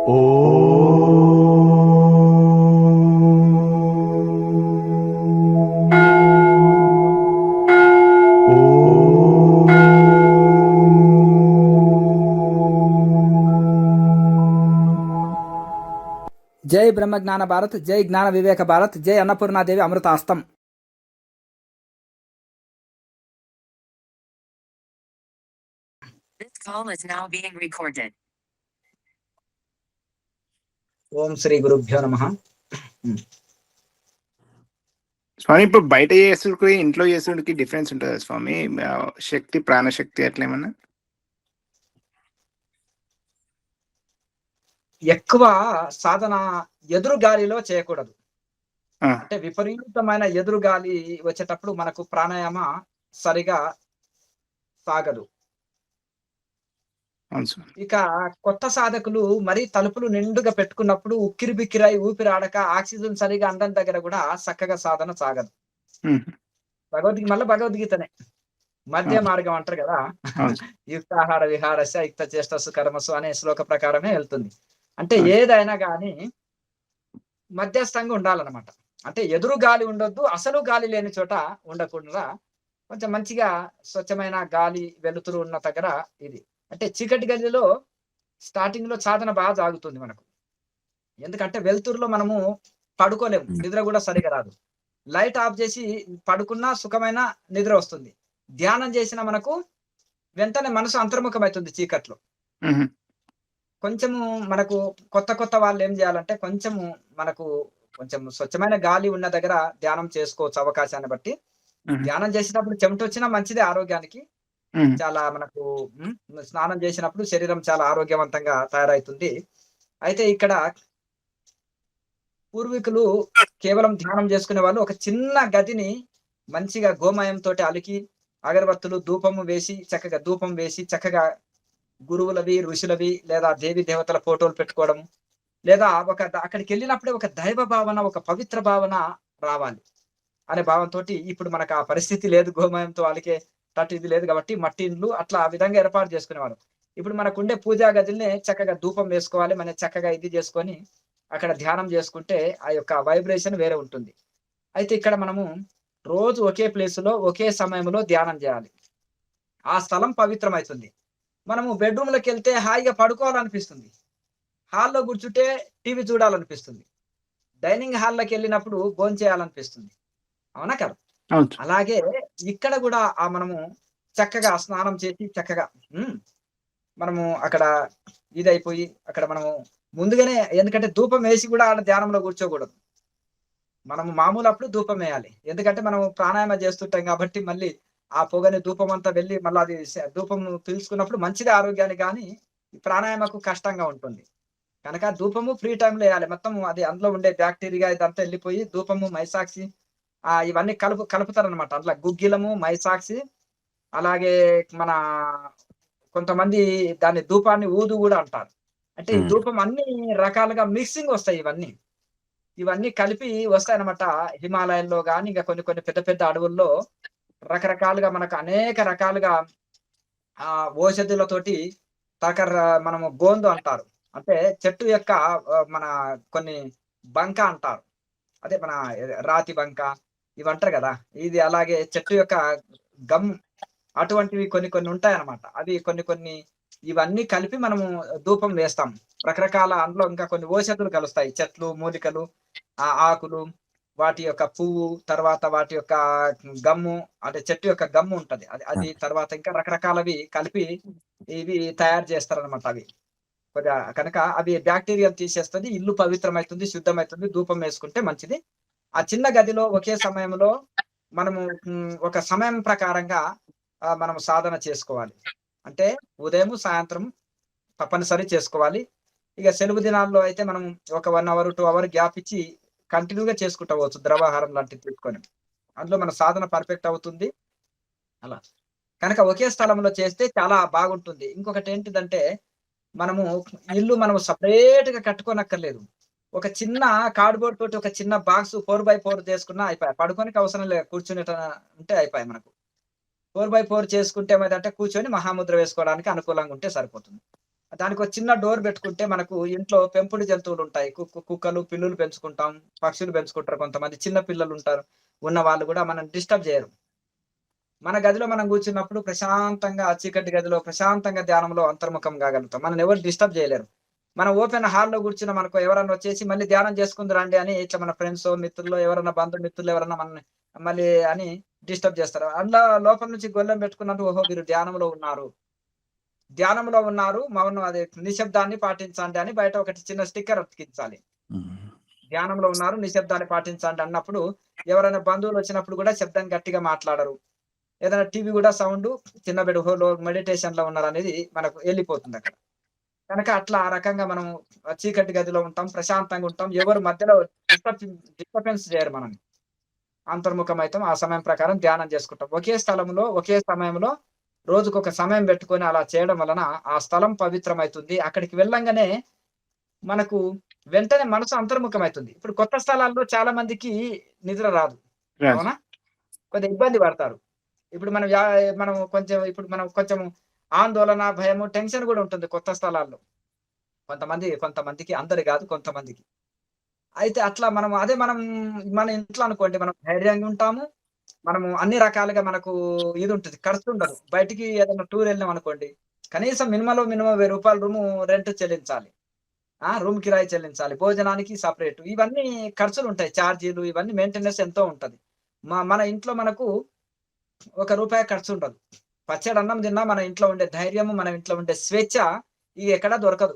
జై బ్రహ్మ జ్ఞాన భారత్, జై జ్ఞాన వివేక భారత్, జై Annapurnadevi అమృతాస్తం. This call is now being recorded. ఓం శ్రీ గురుభ్యో నమః. స్వామి, ఇప్పుడు బయట చేసుడికి ఇంట్లో చేసుడికి డిఫరెన్స్ ఉంటుంది స్వామి? శక్తి, ప్రాణశక్తి అట్లా ఏమన్నా? ఎక్కువ సాధన ఎదురు గాలిలో చేయకూడదు. అంటే విపరీతమైన ఎదురు గాలి వచ్చేటప్పుడు మనకు ప్రాణాయామ సరిగా సాగదు. ఇక కొత్త సాధకులు మరీ తలుపులు నిండుగా పెట్టుకున్నప్పుడు ఉక్కిరి బిక్కిరై ఊపిరి ఆడక ఆక్సిజన్ సరిగా అండం దగ్గర కూడా చక్కగా సాధన సాగదు. భగవద్గీతనే మధ్య మార్గం అంటారు కదా, యుక్తాహార విహారస్య యుక్త చేష్టస్సు కర్మసు అనే శ్లోక ప్రకారమే వెళ్తుంది. అంటే ఏదైనా కానీ మధ్యస్థంగా ఉండాలన్నమాట. అంటే ఎదురు గాలి ఉండొద్దు, అసలు గాలి లేని చోట ఉండకుండా కొంచెం మంచిగా స్వచ్ఛమైన గాలి వెలుతురు ఉన్న దగ్గర ఇది. అంటే చీకటి గదిలో స్టార్టింగ్ లో సాధన బాగా సాగుతుంది మనకు. ఎందుకంటే వెలుతురులో మనము పడుకోలేము, నిద్ర కూడా సరిగా రాదు. లైట్ ఆఫ్ చేసి పడుకున్నా సుఖమైన నిద్ర వస్తుంది. ధ్యానం చేసిన మనకు వెంటనే మనసు అంతర్ముఖమవుతుంది చీకట్లో. కొంచెము మనకు కొత్త వాళ్ళు ఏం చేయాలంటే కొంచెం స్వచ్ఛమైన గాలి ఉన్న దగ్గర ధ్యానం చేసుకోవచ్చు అవకాశాన్ని బట్టి. ధ్యానం చేసినప్పుడు చెమట వచ్చినా మంచిదే ఆరోగ్యానికి. చాలా మనకు స్నానం చేసినప్పుడు శరీరం చాలా ఆరోగ్యవంతంగా తయారవుతుంది. అయితే ఇక్కడ పూర్వీకులు కేవలం ధ్యానం చేసుకునే వాళ్ళు ఒక చిన్న గదిని మంచిగా గోమయంతో అలికి అగరబత్తులు ధూపం వేసి చక్కగా గురువులవి, ఋషులవి లేదా దేవి దేవతల ఫోటోలు పెట్టుకోవడం, లేదా అక్కడికి వెళ్ళినప్పుడే ఒక దైవ భావన, ఒక పవిత్ర భావన రావాలి అనే భావంతో. ఇప్పుడు మనకు ఆ పరిస్థితి లేదు, గోమయంతో అలికే ఇది లేదు కాబట్టి మట్టి ఇండ్లు అట్లా ఆ విధంగా ఏర్పాటు చేసుకునేవారు. ఇప్పుడు మనకు ఉండే పూజా గదిని చక్కగా ధూపం వేసుకోవాలి, మన చక్కగా ఇది చేసుకొని అక్కడ ధ్యానం చేసుకుంటే ఆ యొక్క వైబ్రేషన్ వేరే ఉంటుంది. అయితే ఇక్కడ మనము రోజు ఒకే ప్లేసులో ఒకే సమయంలో ధ్యానం చేయాలి. ఆ స్థలం పవిత్రమవుతుంది. మనము బెడ్రూమ్లోకి వెళ్తే హాయిగా పడుకోవాలనిపిస్తుంది, హాల్లో కూర్చుంటే టీవీ చూడాలనిపిస్తుంది, డైనింగ్ హాల్లోకి వెళ్ళినప్పుడు భోజనం చేయాలనిపిస్తుంది. అవునా కదా? అలాగే ఇక్కడ కూడా మనము చక్కగా స్నానం చేసి చక్కగా మనము అక్కడ ఇదైపోయి అక్కడ మనము ముందుగానే, ఎందుకంటే ధూపం వేసి కూడా ఆడ ధ్యానంలో కూర్చోకూడదు. మనము మామూలు అప్పుడు ధూపం వేయాలి, ఎందుకంటే మనం ప్రాణాయామ చేస్తుంటాం కాబట్టి మళ్ళీ ఆ పొగని ధూపం అంతా వెళ్ళి మళ్ళీ అది ధూపం పీల్చుకున్నప్పుడు మంచిది ఆరోగ్యానికి, కానీ ప్రాణాయామకు కష్టంగా ఉంటుంది. కనుక ధూపము ఫ్రీ టైంలో వేయాలి. మొత్తం అది అందులో ఉండే బ్యాక్టీరియా ఇదంతా వెళ్ళిపోయి ధూపము, మైసాక్షి ఇవన్నీ కలుపుతారనమాట. అట్లా గుగ్గిలము, మైసాక్షి, అలాగే మన కొంతమంది దాన్ని ధూపాన్ని ఊదు కూడా అంటారు. అంటే ఈ ధూపం అన్ని రకాలుగా మిక్సింగ్ వస్తాయి, ఇవన్నీ కలిపి వస్తాయి అనమాట. హిమాలయాల్లో కానీ ఇంకా కొన్ని పెద్ద పెద్ద అడవుల్లో రకరకాలుగా మనకు అనేక రకాలుగా ఔషధులతోటి మనము గోందు అంటారు, అంటే చెట్టు యొక్క మన కొన్ని బంక అంటారు, అదే మన రాతి బంక ఇవంటారు కదా, ఇది అలాగే చెట్టు యొక్క గమ్ అటువంటివి కొన్ని ఉంటాయి అన్నమాట. అవి కొన్ని ఇవన్నీ కలిపి మనము ధూపం వేస్తాం. రకరకాల అందులో ఇంకా కొన్ని ఔషధులు కలుస్తాయి, చెట్లు, మూలికలు, ఆకులు, వాటి యొక్క పువ్వు, తర్వాత వాటి యొక్క గమ్ము, అంటే చెట్టు యొక్క గమ్ము ఉంటది అది తర్వాత ఇంకా రకరకాలవి కలిపి ఇవి తయారు చేస్తారనమాట. అవి కొద్దిగా కనుక అవి బ్యాక్టీరియా తీసేస్తుంది, ఇల్లు పవిత్రమవుతుంది, శుద్ధమవుతుంది. ధూపం వేసుకుంటే మంచిది. ఆ చిన్న గదిలో ఒకే సమయంలో మనము ఒక సమయం ప్రకారంగా మనము సాధన చేసుకోవాలి. అంటే ఉదయం, సాయంత్రం తప్పనిసరి చేసుకోవాలి. ఇక సెలవు దినాల్లో అయితే మనం ఒక 1 అవర్ 2 అవర్ గ్యాప్ ఇచ్చి కంటిన్యూగా చేసుకుంటూ పోవచ్చు, ద్రవాహారం లాంటివి తీసుకొని. అందులో మన సాధన పర్ఫెక్ట్ అవుతుంది. అలా కనుక ఒకే స్థలంలో చేస్తే చాలా బాగుంటుంది. ఇంకొకటి ఏంటిదంటే మనము సపరేట్ గా కట్టుకోనక్కర్లేదు. ఒక చిన్న కార్డ్బోర్డ్ తోటి ఒక చిన్న బాక్స్ 4x4 చేసుకున్నా అయిపోయాయి. పడుకోనికి అవసరం లేదు, కూర్చుని ఉంటే అయిపోయాయి. మనకు 4x4 చేసుకుంటే ఏమైందంటే కూర్చొని మహాముద్ర వేసుకోవడానికి అనుకూలంగా ఉంటే సరిపోతుంది. దానికి ఒక చిన్న డోర్ పెట్టుకుంటే మనకు ఇంట్లో పెంపుడు జంతువులు ఉంటాయి. కుక్కలు, పిల్లులు పెంచుకుంటాం. పక్షులు పెంచుకుంటారు కొంతమంది. చిన్న పిల్లలు ఉంటారు. ఉన్న వాళ్ళు కూడా మనం డిస్టర్బ్ చేయరు. మన గదిలో మనం కూర్చున్నప్పుడు ప్రశాంతంగా ఆ చీకటి గదిలో ప్రశాంతంగా ధ్యానంలో అంతర్ముఖం కాగలుగుతాం. మనల్ని ఎవరు డిస్టర్బ్ చేయలేరు. మనం ఓపెన్ హాల్‌లో కూర్చున్నామనుకో ఎవరన్నా వచ్చేసి మళ్ళీ ధ్యానం చేసుకుందురు రండి అని ఇట్లా మన ఫ్రెండ్సో, మిత్రులో ఎవరన్నా బంధుమిత్రులు ఎవరన్నా మనల్ని మళ్ళీ అని డిస్టర్బ్ చేస్తారు. అందులో లోపల నుంచి గొళ్ళెం పెట్టుకున్నట్టు ఓహో! వీరు ధ్యానంలో ఉన్నారు. ధ్యానంలో ఉన్నారు. మౌనం అదే నిశ్శబ్దాన్ని పాటించండి అని బయట ఒకటి చిన్న స్టిక్కర్ అతికించాలి. హ్మ్. ధ్యానంలో ఉన్నారు, నిశ్శబ్దాన్ని పాటించండి అన్నప్పుడు ఎవరైనా బంధువులు వచ్చినప్పుడు కూడా శబ్దం గట్టిగా మాట్లాడరు. ఏదైనా టీవీ కూడా సౌండు చిన్న ఓహో! మెడిటేషన్‌లో ఉన్నారనేది మనకు ఎళ్ళిపోతుందక్కడ. కనుక అట్లా ఆ రకంగా మనం చీకటి గదిలో ఉంటాం. ప్రశాంతంగా ఉంటాం. ఎవరు మధ్యలో డిస్టర్బెన్స్ చేయరు మనల్ని. అంతర్ముఖమైతాం. ఆ సమయం ప్రకారం ధ్యానం చేసుకుంటాం. ఒకే స్థలంలో, ఒకే సమయంలో రోజుకొక సమయం పెట్టుకొని అలా చేయడం వలన ఆ స్థలం పవిత్రమైతుంది. అక్కడికి వెళ్ళంగానే మనకు వెంటనే మనసు అంతర్ముఖమైతుంది. ఇప్పుడు కొత్త స్థలాల్లో చాలా మందికి నిద్ర రాదు. రాదు. అవునా? కొద్దిగా ఇబ్బంది పడతారు. ఇప్పుడు మనం కొంచెం ఆందోళన, భయము, టెన్షన్ గూడా ఉంటుంది కొత్త స్థలాల్లో. కొంతమందికి అందరికి గాదు కొంతమందికి. అయితే అట్లా మనం మన ఇంట్లో అనుకోండి మనం ధైర్యంగా ఉంటాము. మనము అన్ని రకాలుగా మనకు ఇదుంటది. ఖర్చుండదు. బయటికి ఏదైనా టూర్ ఎళ్ళామనుకోండి. కనీసం మినిమంలో మినిమం రూ. 1000 రూము రెంట్ చెల్లించాలి. రూమ్ కిరాయి చెల్లించాలి. భోజనానికి సెపరేట్. ఇవన్నీ ఖర్చులుంటాయి. చార్జీలు ఇవన్నీ మెయింటెనెన్స్ ఎంతో ఉంటది. మన ఇంట్లో మనకు రూపాయి ఖర్చుండదు. పచ్చెడన్నం తిన్నా మన ఇంట్లో ఉండే ధైర్యము, మన ఇంట్లో ఉండే స్వేచ్ఛ ఇగ ఎక్కడా దొరకదు.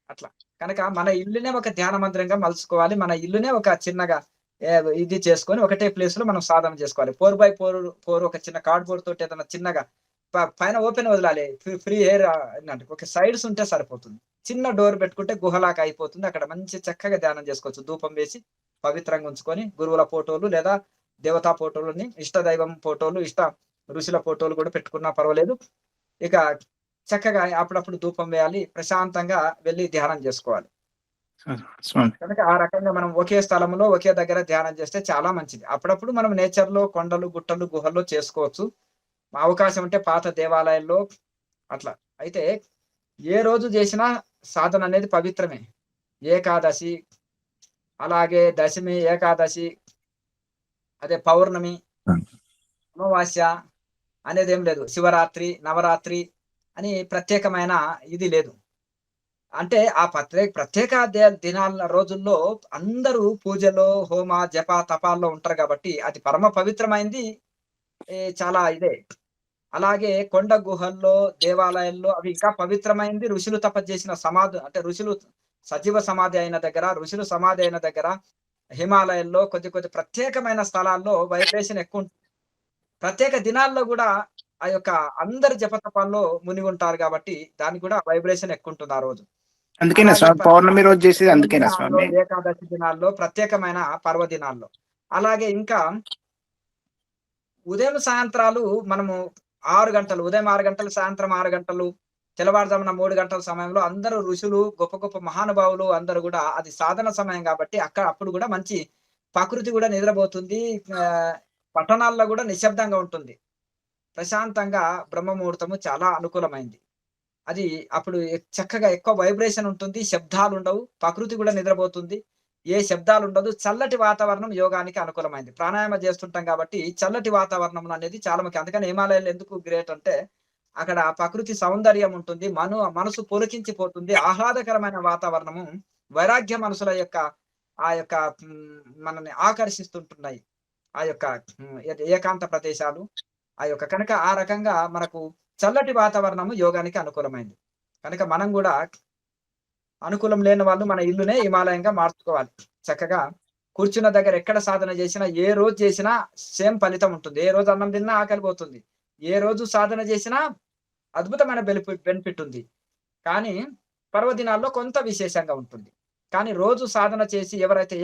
అట్లా. కనుక మన ఇల్లునే ఒక ధ్యాన మందిరంగా మలుచుకోవాలి. మన ఇల్లునే ఒక చిన్నగా ఇది చేసుకొని ఒకటే ప్లేస్‌లో మనం సాధన చేసుకోవాలి. 4x4 ఒక చిన్న కార్డ్‌బోర్డ్ తోటి ఏదైనా చిన్నగా పైన ఓపెన్ వదలాలి. ఫ్రీ ఎయిర్ అన్నట్టు. ఒక సైడ్స్ ఉంటే సరిపోతుంది. చిన్న డోర్ పెట్టుకుంటే గుహలాగా అయిపోతుంది. అక్కడ మంచి చక్కగా ధ్యానం చేసుకోవచ్చు. ధూపం వేసి పవిత్రంగా ఉంచుకొని గురువుల ఫోటోలు లేదా దేవతా ఫోటోలని, ఇష్ట దైవం ఫోటోలు, ఇష్ట ఋషుల ఫోటోలు కూడా పెట్టుకున్నా పర్వాలేదు. ఇక చక్కగా అప్పుడప్పుడు ధూపం వేయాలి. ప్రశాంతంగా వెళ్లి ధ్యానం చేసుకోవాలి. స్వామి. కనుక ఆ రకంగా మనం ఒకే స్థలంలో, ఒకే దగ్గర ధ్యానం చేస్తే చాలా మంచిది. అప్పుడప్పుడు మనం నేచర్‌లో కొండలు, గుట్టలు, గుహల్లో చేసుకోవచ్చు. అవకాశం ఉంటే పాత దేవాలయాల్లో అట్లా. అయితే ఏ రోజు చేసినా సాధన అనేది పవిత్రమే. ఏకాదశి, అలాగే దశమి, ఏకాదశి, అదే పౌర్ణమి, హ్మ్. అమావాస్య అనేదేం లేదు. శివరాత్రి, నవరాత్రి అని ప్రత్యేకమైన ఇది లేదు. అంటే ఆ ప్రత్యేక దినాల రోజుల్లో అందరూ పూజలో, హోమ, జప, తపాల్లో ఉంటారు కాబట్టి అది పరమ పవిత్రమైంది. చాలా ఇదే. అలాగే కొండ గుహల్లో, దేవాలయాల్లో అవి ఇంకా పవిత్రమైంది. ఋషులు తపస్సు చేసిన అంటే ఋషులు సజీవ సమాధి అయిన దగ్గర, ఋషులు సమాధి అయిన దగ్గర, హిమాలయాల్లో కొద్ది ప్రత్యేకమైన స్థలాల్లో వైబ్రేషన్ ఎక్కువుంటుంది. ప్రత్యేక దినాల్లో గూడా ఆ యొక్క అందరు జపతపాల్లో మునిగుంటారు గాబట్టి, దానికి గూడా వైబ్రేషన్ ఎక్కువుంటుంది ఆ రోజు. అందుకేనా అలాగే స్వామి పౌర్ణమి రోజు చేసేది అందుకేనా దినాల్లో, స్వామి? ఏకాదశి దినాల్లో, ప్రత్యేకమైన పర్వదినాల్లో. అలాగే ఇంకా ఉదయం, సాయంత్రాలు మనము 6 గంటలు, ఉదయం 6 గంటలు, సాయంత్రం 6 గంటలు, తెల్లవారుజామున 3 గంటల సమయంలో అందరూ ఋషులు, గొప్ప గొప్ప మహానుభావులు అందరూ గూడా అది సాధన సమయం గాబట్టి అప్పుడు గూడా మంచి ప్రకృతి గూడా నిద్రబోతుంది. ఆహ్, పట్టణాల్లో గూడా నిశ్శబ్దంగా ఉంటుంది. ప్రశాంతంగా బ్రహ్మ ముహూర్తము చాలా అనుకూలమైంది. అది అప్పుడు చక్కగా ఎక్కువ వైబ్రేషన్ ఉంటుంది. శబ్దాలుండవు. ప్రకృతి గూడా నిద్రబోతుంది. ఏ శబ్దాలుండదు. చల్లటి వాతావరణం యోగానికి అనుకూలమైంది. ప్రాణాయామం చేస్తుంటాం కాబట్టి చల్లటి వాతావరణం అనేది చాలా ముఖ్యం. అందుకని హిమాలయాలు ఎందుకు గ్రేట్ అంటే అక్కడ ఆ ప్రకృతి సౌందర్యం ఉంటుంది. మనసు పులకించిపోతుంది. ఆహ్లాదకరమైన వాతావరణము వైరాగ్య మనసుల యొక్క ఆ యొక్క మనల్ని ఆకర్షిస్తుంటున్నాయి. ఆ యొక్క ఏకాంత ప్రదేశాలు కనుక ఆ రకంగా మనకు చల్లటి వాతావరణము యోగానికి అనుకూలమైంది. కనుక మనం గూడా అనుకూలం లేని వాళ్ళు మన ఇల్లునే హిమాలయంగా మార్చుకోవాలి. చక్కగా కూర్చున్న దగ్గర ఎక్కడ సాధన చేసినా, ఏ రోజు చేసినా సేమ్ ఫలితం ఉంటుంది. ఏ రోజు అన్నం తిన్నా ఆకలి పోతుంది. ఏ రోజు సాధన చేసినా అద్భుతమైన బెనిఫిట్ ఉంది. కానీ పర్వదినాల్లో కొంత విశేషంగా ఉంటుంది. కానీ రోజు సాధన చేసి ఎవరైతే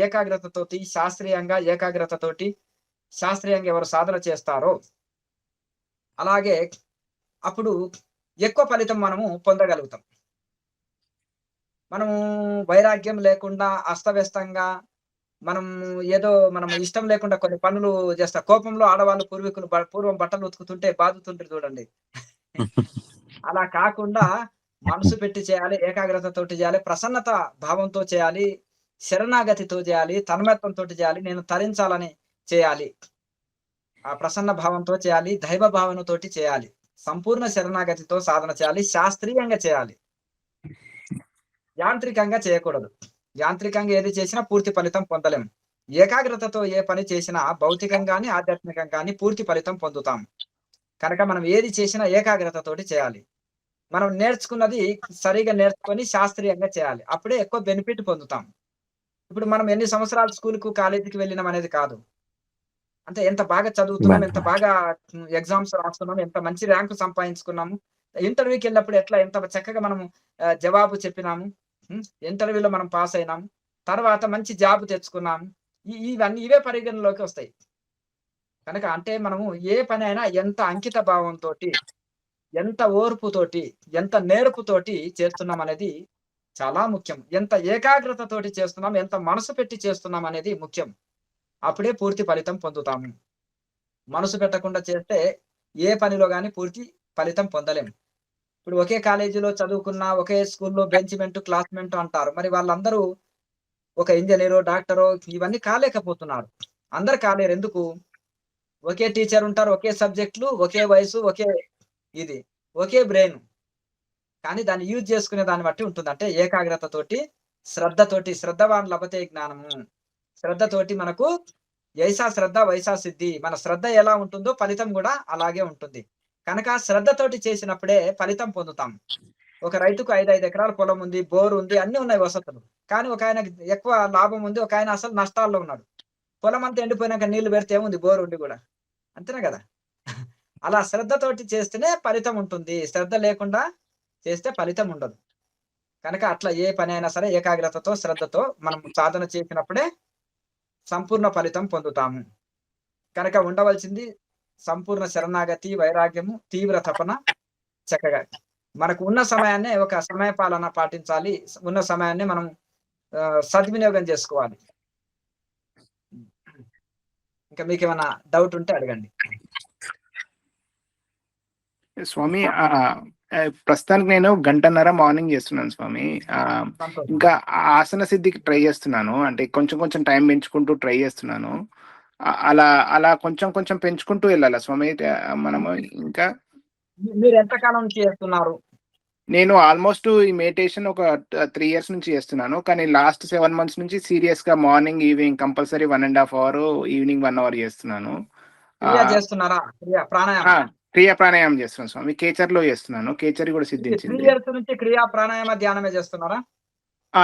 శాస్త్రీయంగా ఎవరు సాధన చేస్తారో అలాగే అప్పుడు ఎక్కువ ఫలితం మనము పొందగలుగుతాం. మనము వైరాగ్యం లేకుండా అస్తవ్యస్తంగా మనం ఇష్టం లేకుండా కొన్ని పనులు చేస్తాం. కోపంలో ఆడవాళ్ళు పూర్వం బట్టలు ఉతుకుతుంటే బాదుతుంటారు చూడండి. అలా కాకుండా మనసు పెట్టి చేయాలి, ఏకాగ్రతతోటి చేయాలి, ప్రసన్నత భావంతో చేయాలి, శరణాగతితో చేయాలి, తన్మయత్వంతోటి చేయాలి, నేను తరించాలని చేయాలి. ఆ ప్రసన్న భావంతో చేయాలి, దైవ భావనతోటి చేయాలి. సంపూర్ణ శరణాగతితో సాధన చేయాలి, శాస్త్రీయంగా చేయాలి. యాంత్రికంగా చేయకూడదు. యాంత్రికంగా ఏది చేసినా పూర్తి ఫలితం పొందలేం. ఏకాగ్రతతో ఏ పని చేసినా భౌతికంగా గాని, ఆధ్యాత్మికంగా గాని పూర్తి ఫలితం పొందుతాం. కనుక మనం ఏది చేసినా ఏకాగ్రతతోటి చేయాలి. మనం నేర్చుకున్నది సరిగ్గా నేర్చుకొని శాస్త్రీయంగా చేయాలి. అప్పుడే ఎక్కువ బెనిఫిట్ పొందుతాం. ఇప్పుడు మనం ఎన్ని సంవత్సరాలు స్కూలుకు, కాలేజీకి వెళ్ళినాం అనేది కాదు. అంటే ఎంత బాగా చదువుతున్నాం, ఎంత బాగా ఎగ్జామ్స్ రాస్తున్నాం, ఎంత మంచి ర్యాంక్ సంపాదించుకున్నాము. ఇంటర్వ్యూకెళ్ళినప్పుడు ఎంత చక్కగా మనము జవాబు చెప్పినాము. ఇంటర్వ్యూలో మనం పాస్ అయినాము. తర్వాత మంచి జాబ్ తెచ్చుకున్నాము. ఇవన్నీ ఇవే పరిగణలోకి వస్తాయి. కనుక అంటే మనము ఏ పనైనా ఎంత అంకిత భావంతోటి, ఎంత ఓర్పుతోటి, ఎంత నేర్పుతోటి చేస్తున్నాం అనేది చాలా ముఖ్యం. ఎంత ఏకాగ్రతతోటి చేస్తున్నాం, ఎంత మనసు పెట్టి చేస్తున్నాం అనేది ముఖ్యం. అప్పుడే పూర్తి ఫలితం పొందుతాము. మనసు పెట్టకుండా చేస్తే ఏ పనిలో గాని పూర్తి ఫలితం పొందలేం. ఇప్పుడు ఒకే కాలేజీలో చదువుకున్న, ఒకే స్కూల్‌లో బెంచ్‌మెంట్, క్లాస్‌మెంట్ అంటారు. మరి వాళ్ళందరూ ఒక ఇంజినీరో, డాక్టరో ఇవన్నీ కాలేకపోతున్నారు. అందరూ కాలేరు. ఎందుకు? ఒకే టీచర్ ఉంటారు, ఒకే సబ్జెక్ట్‌లు, ఒకే వయసు, ఇది. ఒకే బ్రెయిన్. కానీ దాన్ని యూజ్ చేసుకునే దాన్ని బట్టి ఉంటుంది. అంటే ఏకాగ్రతతోటి, శ్రద్ధతోటి, శ్రద్ధవాన్ లభతే జ్ఞానము. శ్రద్ధతోటి మనకు యైసా శ్రద్ధ వైసా సిద్ధి. మన శ్రద్ధ ఎలా ఉంటుందో ఫలితం గూడా అలాగే ఉంటుంది. కనుక శ్రద్ధతోటి చేసినప్పుడే ఫలితం పొందుతాం. ఒక రైతుకు 5 ఎకరాల పొలం ఉంది, బోర్ ఉంది, అన్నీ ఉన్నాయి వసతులు. కానీ ఒకాయనకి ఎక్కువ లాభం ఉంది, ఒకాయన అసలు నష్టాల్లో ఉన్నాడు. పొలమంతా ఎండిపోయినాక నీళ్లు పెడితే ఏముంది బోర్ ఉండి గూడా. అంతేనా గదా! అలా శ్రద్ధతోటి చేస్తేనే ఫలితం ఉంటుంది. శ్రద్ధ లేకుండా చేస్తే ఫలితం ఉండదు. కనుక అట్లా ఏ పనైనా సరే ఏకాగ్రతతో, శ్రద్ధతో మనం సాధన చేసినప్పుడే సంపూర్ణ ఫలితం పొందుతాము. కనుక ఉండవలసింది సంపూర్ణ శరణాగతి, వైరాగ్యము, తీవ్ర తపన చక్కగా. మనకు ఉన్న సమయాన్నే ఒక సమయపాలన పాటించాలి. ఉన్న సమయాన్ని మనం సద్వినియోగం జేసుకోవాలి. ఇంకా మీకేమన్నా డౌట్ ఉంటే అడగండి. స్వామి ప్రస్తుతానికి నేను గంటన్నర మార్నింగ్ చేస్తున్నాను స్వామి. సంతోషం. ఇంకా ఆసన సిద్ధికి ట్రై చేస్తున్నాను. అంటే కొంచెం కొంచెం టైం పెంచుకుంటూ ట్రై చేస్తున్నాను. అలా అలా కొంచెం కొంచెం పెంచుకుంటూ వెళ్ళాలా స్వామి మనము ఇంకా? మీరు ఎంత కాలం నుంచి చేస్తున్నారు? నేను ఆల్మోస్ట్ ఈ మెడిటేషన్ ఒక 3 ఇయర్స్ నుంచి చేస్తున్నాను. కానీ లాస్ట్ 7 మంత్స్ నుంచి సీరియస్‌గా morning, evening compulsory 1½ hour, evening 1 hour చేస్తున్నాను. క్రియ చేస్తున్నారా? ఆ! ప్రాణాయామం. క్రియ ప్రాణాయామం చేస్తున్నాను స్వామి. కేచర్‌లో చేస్తున్నాను. కేచరి కూడా 3 సిద్ధించింది. ఇయర్స్ నుంచి క్రియా ప్రాణాయామ ధ్యానమే చేస్తున్నారా?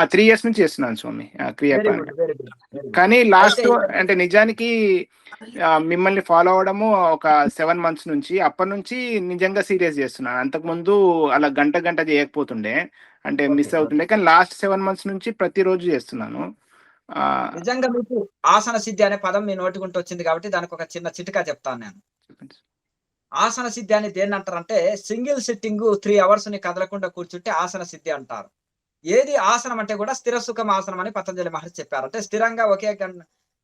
3 ఇయర్స్ నుంచి చేస్తున్నాను స్వామి. క్రియ వెరీ గుడ్. ప్రాణాయామం. Very good. Very good. కానీ అయితే లాస్ట్ అంటే నిజానికి మిమ్మల్ని ఫాలో అవ్వడము ఒక 7 మంత్స్ నుంచి. అప్పటినుంచి నిజంగా సీరియస్ చేస్తున్నాను. అంతకుముందు అలా గంట గంట చేయకపోతుండే. అంటే ఓకే. Miss okay. అవుతుండే. కానీ లాస్ట్ 7 మంత్స్ నుంచి ప్రతిరోజు చేస్తున్నాను. ఆహ్, నిజంగా మీకు ఆసన సిద్ధి అనే పదం మీ నోటి వచ్చింది కాబట్టి దానికి ఒక చిన్న చిట్కా చెప్తాను నేను. చెప్పండి. ఆసన సిద్ధి అని దేన్నంటారంటే సింగిల్ సిట్టింగు 3 అవర్స్‌ని కదలకుండా కూర్చుంటే ఆసన సిద్ధి అంటారు. ఏది ఆసనం అంటే కూడా స్థిర సుఖం ఆసనం అని పతంజలి మహర్షి చెప్పారు. అంటే స్థిరంగా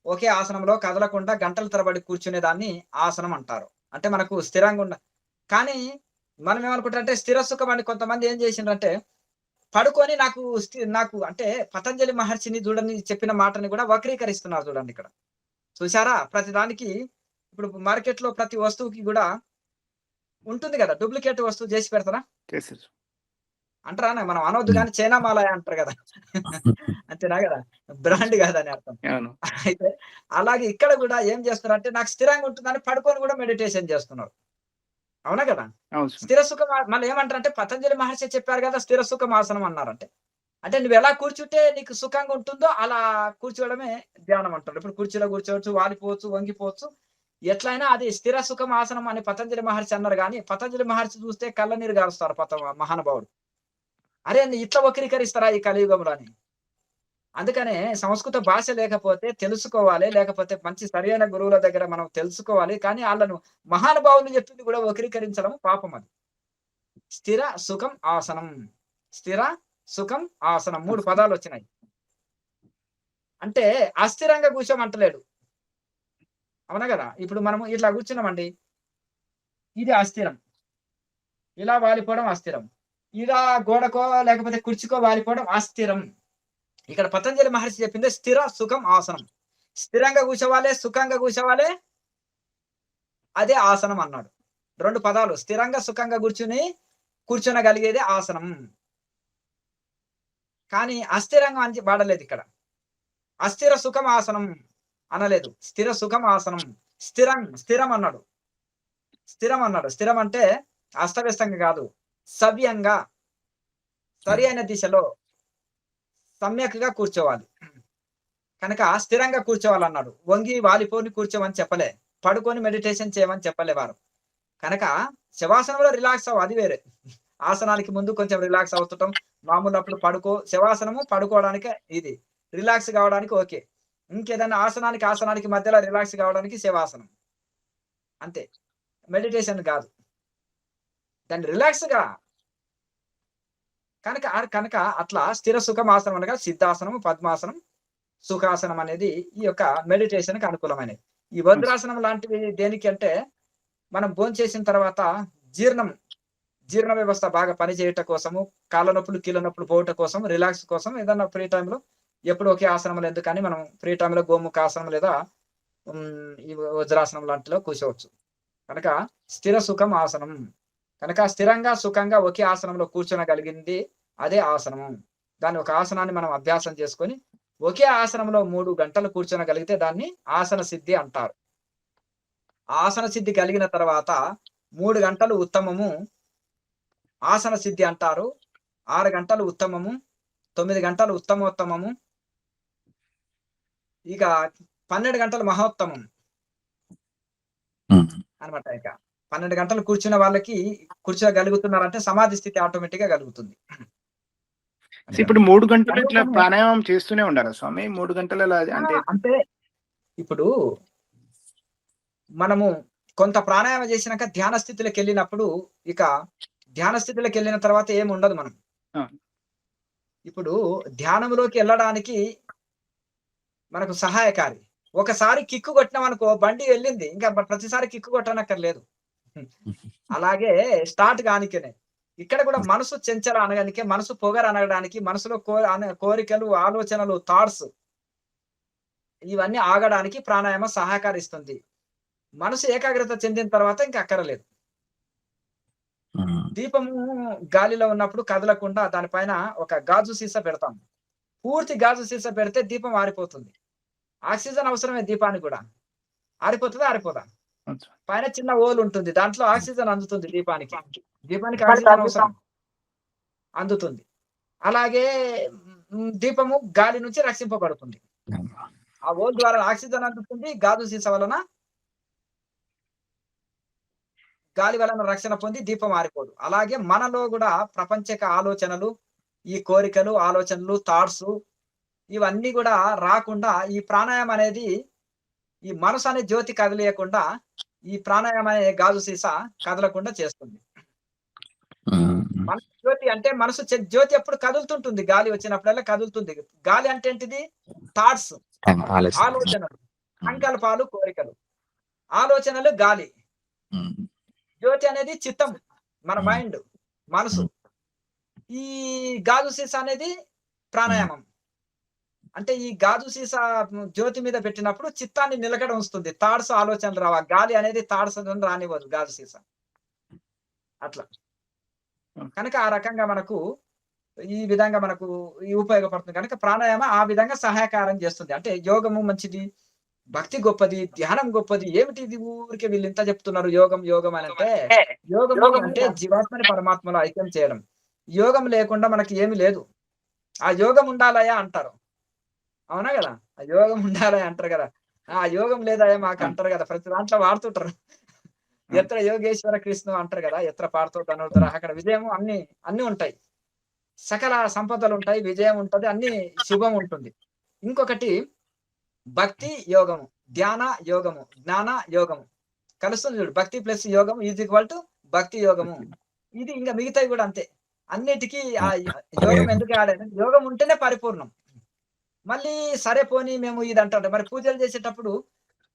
ఒకే ఆసనంలో కదలకుండా గంటల తరబడి కూర్చునే దాన్ని ఆసనం అంటారు. అంటే మనకు స్థిరంగా కానీ మనం ఏమనుకుంటామంటే స్థిర సుఖం అని కొంతమంది ఏం చేసిండ్రంటే పడుకొని నాకు అంటే పతంజలి మహర్షిని చూడని చెప్పిన మాటని కూడా వక్రీకరిస్తున్నారు చూడండి ఇక్కడ. చూసారా? ప్రతి దానికి ఇప్పుడు మార్కెట్‌లో ప్రతి వస్తువుకి గూడా ఉంటుంది గదా! డూప్లికేట్ వస్తువు జేసి పెడతారా? చేసేసి. అంటారా? మనం అనొద్దు గానీ చైనా మాలాయ అంటారు గదా! అంతేనా గదా! బ్రాండ్ గాదని అర్థం. అవును. అయితే అలాగే ఇక్కడ గూడా ఏం చేస్తున్నారంటే నాకు స్థిరంగా ఉంటుందని పడుకొని గూడా మెడిటేషన్ జేస్తున్నారు. అవునా గదా! అవును స్వామి. స్థిర సుఖం మళ్ళీ ఏమంటారంటే పతంజలి మహర్షి చెప్పారు గదా! స్థిర సుఖమాసనం అన్నారంటే. అంటే నువ్వెలా కూర్చుంటే నీకు సుఖంగా ఉంటుందో అలా కూర్చోవడమే ధ్యానం అంటారు. ఇప్పుడు కుర్చీలో కూర్చోవచ్చు, వాలిపోవచ్చు, వంగిపోవచ్చు. ఎట్లైనా అది స్థిర సుఖం ఆసనం అని పతంజలి మహర్షి అన్నారు గానీ, పతంజలి మహర్షి చూస్తే కళ్ళనీరు గారుస్తారు మహానుభావుడు. అరే! ఇట్లా వక్రీకరిస్తారా ఈ కలియుగంలో అని. అందుకనే సంస్కృత భాష లేకపోతే తెలుసుకోవాలి. లేకపోతే మంచి సరైన గురువుల దగ్గర మనం తెలుసుకోవాలి. కానీ ఆళ్ళను మహానుభావులు చెప్పింది కూడా వక్రీకరించడం పాపమది. స్థిర సుఖం ఆసనం. స్థిర సుఖం ఆసనం 3 పదాలొచ్చినాయి. అంటే అస్థిరంగా కూర్చోమంటలేడు. అవునా గదా! ఇప్పుడు మనము ఇట్లా కూర్చున్నామండి. ఇది అస్థిరం. ఇలా వాలిపోవడం అస్థిరం. ఇలా గోడకో లేకపోతే కుర్చీకో వాలిపోవడం అస్థిరం. ఇక్కడ పతంజలి మహర్షి చెప్పింది స్థిర సుఖం ఆసనం. స్థిరంగా కూర్చోవాలే, సుఖంగా కూర్చోవాలే, అదే ఆసనం అన్నాడు. 2 పదాలు స్థిరంగా సుఖంగా కూర్చొనగలిగేదే ఆసనం. కానీ అస్థిరంగా అని వాడలేదు ఇక్కడ. అస్థిర సుఖం ఆసనం అనలేదు. స్థిర సుఖం ఆసనం. స్థిరం అన్నాడు. స్థిరం అంటే అస్తవ్యస్తంగా కాదు, సవ్యంగా సరి అయిన దిశలో సమ్యక్గా కూర్చోవాలి. కనుక స్థిరంగా కూర్చోవాలన్నాడు. వంగి వాలిపోని కూర్చోమని చెప్పలే, పడుకొని మెడిటేషన్ చేయమని చెప్పలే వారు. కనుక శవాసనంలో రిలాక్స్ అది వేరే. ఆసనానికి ముందు కొంచెం రిలాక్స్ అవుతుంటాం, మామూలు అప్పుడు శవాసనము పడుకోవడానికి, ఇది రిలాక్స్ కావడానికి ఓకే. ఇంకేదైనా ఆసనానికి మధ్యలో రిలాక్స్ కావడానికి శవాసనం, అంతే. మెడిటేషన్ కాదు, దాన్ని రిలాక్స్గా. కనుక అట్లా స్థిర సుఖం ఆసనం అనగా సిద్ధాసనం, పద్మాసనం, సుఖాసనం అనేది ఈ యొక్క మెడిటేషన్ కి అనుకూలమైనది. ఈ వజ్రాసనం లాంటివి దేనికి అంటే, మనం భోంచేసిన తర్వాత జీర్ణ వ్యవస్థ బాగా పనిచేయట కోసము, కాళ్ళ నొప్పులు కీళ్ళ నొప్పులు పోవట కోసం, రిలాక్స్ కోసం, ఏదన్నా ఫ్రీ టైంలో ఎప్పుడు ఒకే ఆసనం ఎందుకని మనం ఫ్రీ టైంలో గోముఖాసనం లేదా ఈ వజ్రాసనం లాంటిలో కూర్చోవచ్చు. కనుక స్థిర సుఖం ఆసనం. కనుక స్థిరంగా సుఖంగా ఒకే ఆసనంలో కూర్చోనగలిగింది అదే ఆసనము. దాన్ని ఒక ఆసనాన్ని మనం అభ్యాసం చేసుకొని ఒకే ఆసనంలో 3 గంటలు కూర్చోనగలిగితే దాన్ని ఆసన సిద్ధి అంటారు. ఆసన సిద్ధి కలిగిన తర్వాత 3 గంటలు ఉత్తమము ఆసన సిద్ధి అంటారు. 6 గంటలు ఉత్తమము, 9 గంటలు ఉత్తమోత్తమము, ఇక 12 గంటలు మహోత్తమం అనమాట. ఇక 12 గంటలు కూర్చున్న వాళ్ళకి కూర్చోగలుగుతున్నారంటే సమాధి స్థితి ఆటోమేటిక్ గా కలుగుతుంది. ఇప్పుడు 3 గంటలు ఇట్లా ప్రాణాయామం చేస్తూనే ఉండారా స్వామి? 3 గంటలు అంటే ఇప్పుడు మనము కొంత ప్రాణాయామం చేసినాక ధ్యాన స్థితిలోకి వెళ్ళినప్పుడు, ఇక ధ్యాన స్థితిలోకి వెళ్ళిన తర్వాత ఏమి ఉండదు. మనం ఇప్పుడు ధ్యానంలోకి వెళ్ళడానికి మనకు సహాయకారి. ఒకసారి కిక్కు కొట్టినాం అనుకో, బండి వెళ్ళింది, ఇంకా ప్రతిసారి కిక్కు కొట్టనక్కర్లేదు. అలాగే స్టార్ట్ కానికనే ఇక్కడ కూడా మనసు చెంచల అనగానికే, మనసు పొగరు అనగడానికి, మనసులో కోరికలు, ఆలోచనలు, థాట్స్ ఇవన్నీ ఆగడానికి ప్రాణాయామం సహకరిస్తుంది. మనసు ఏకాగ్రత చెందిన తర్వాత ఇంకా అక్కరలేదు. దీపము గాలిలో ఉన్నప్పుడు కదలకుండా దానిపైన ఒక గాజు సీసా పెడతాం. పూర్తి గాజు సీసా పెడితే దీపం ఆరిపోతుంది. ఆక్సిజన్ అవసరమే దీపానికి కూడా. ఆరిపోదా? పైన చిన్న ఓలు ఉంటుంది, దాంట్లో ఆక్సిజన్ అందుతుంది దీపానికి ఆక్సిజన్ అవసరం, అందుతుంది. అలాగే దీపము గాలి నుంచి రక్షింపబడుతుంది. ఆ ఓల్ ద్వారా ఆక్సిజన్ అందుతుంది, గాజు సీసా వలన గాలి వలన రక్షణ పొంది దీపం ఆరిపోదు. అలాగే మనలో కూడా ప్రపంచక ఆలోచనలు, ఈ కోరికలు, ఆలోచనలు, థాట్స్ ఇవన్నీ కూడా రాకుండా ఈ ప్రాణాయామం అనేది, ఈ మనసు అనే జ్యోతి కదిలేయకుండా ఈ ప్రాణాయామం అనే గాజు సీసా కదలకుండా చేస్తుంది. మనసు జ్యోతి అంటే మనసు జ్యోతి ఎప్పుడు కదులుతుంటుంది, గాలి వచ్చినప్పుడల్లా కదులుతుంది. గాలి అంటే ఏంటిది? థాట్స్, ఆలోచనలు, సంకల్పాలు, కోరికలు. ఆలోచనలు గాలి. జ్యోతి అనేది చిత్తం, మన మైండ్, మనసు. ఈ గాజు సీసా అనేది ప్రాణాయామం. అంటే ఈ గాజు సీసా జ్యోతి మీద పెట్టినప్పుడు చిత్తాన్ని నిలకడ ఉంచుతుంది. థాట్స్, ఆలోచనలు రావా. గాలి అనేది థాట్స్ రానివ్వదు గాజు సీసా. అట్లా కనుక ఆ రకంగా మనకు ఈ విధంగా మనకు ఉపయోగపడుతుంది. కనుక ప్రాణాయామం ఆ విధంగా సహాయకారం చేస్తుంది. అంటే యోగము మంచిది, భక్తి గొప్పది, ధ్యానం గొప్పది. ఏమిటి ఇది ఊరికే వీళ్ళు ఇంత చెప్తున్నారు యోగం అని అంటే, యోగం అంటే జీవాత్మని పరమాత్మలో ఐక్యం చేయడం. యోగం లేకుండా మనకి ఏమి లేదు. ఆ యోగం ఉండాలయా అంటారు, అవునా కదా? ఆ యోగం ఉండాలయా అంటారు కదా. ఆ యోగం లేదయా మాకు అంటారు కదా, ప్రతి దాంట్లో వాడుతుంటారు. ఎత్ర యోగేశ్వర కృష్ణ అంటారు కదా, ఎత్ర పాడుతూ తనుతారు, అక్కడ విజయము అన్ని ఉంటాయి, సకల సంపదలు ఉంటాయి, విజయం ఉంటది, అన్ని శుభం ఉంటుంది. ఇంకొకటి భక్తి యోగము, ధ్యాన యోగము, జ్ఞాన యోగము కలుస్తుంది చూడు. భక్తి ప్లస్ యోగం ఈజ్ ఈక్వల్ టు భక్తి యోగము. ఇది ఇంకా మిగతాయి కూడా అంతే. అన్నిటికీ ఆ యోగం ఎందుకు ఆడాను? యోగం ఉంటేనే పరిపూర్ణం. మళ్ళీ సరే పోనీ మేము ఇది అంటారు మరి పూజలు చేసేటప్పుడు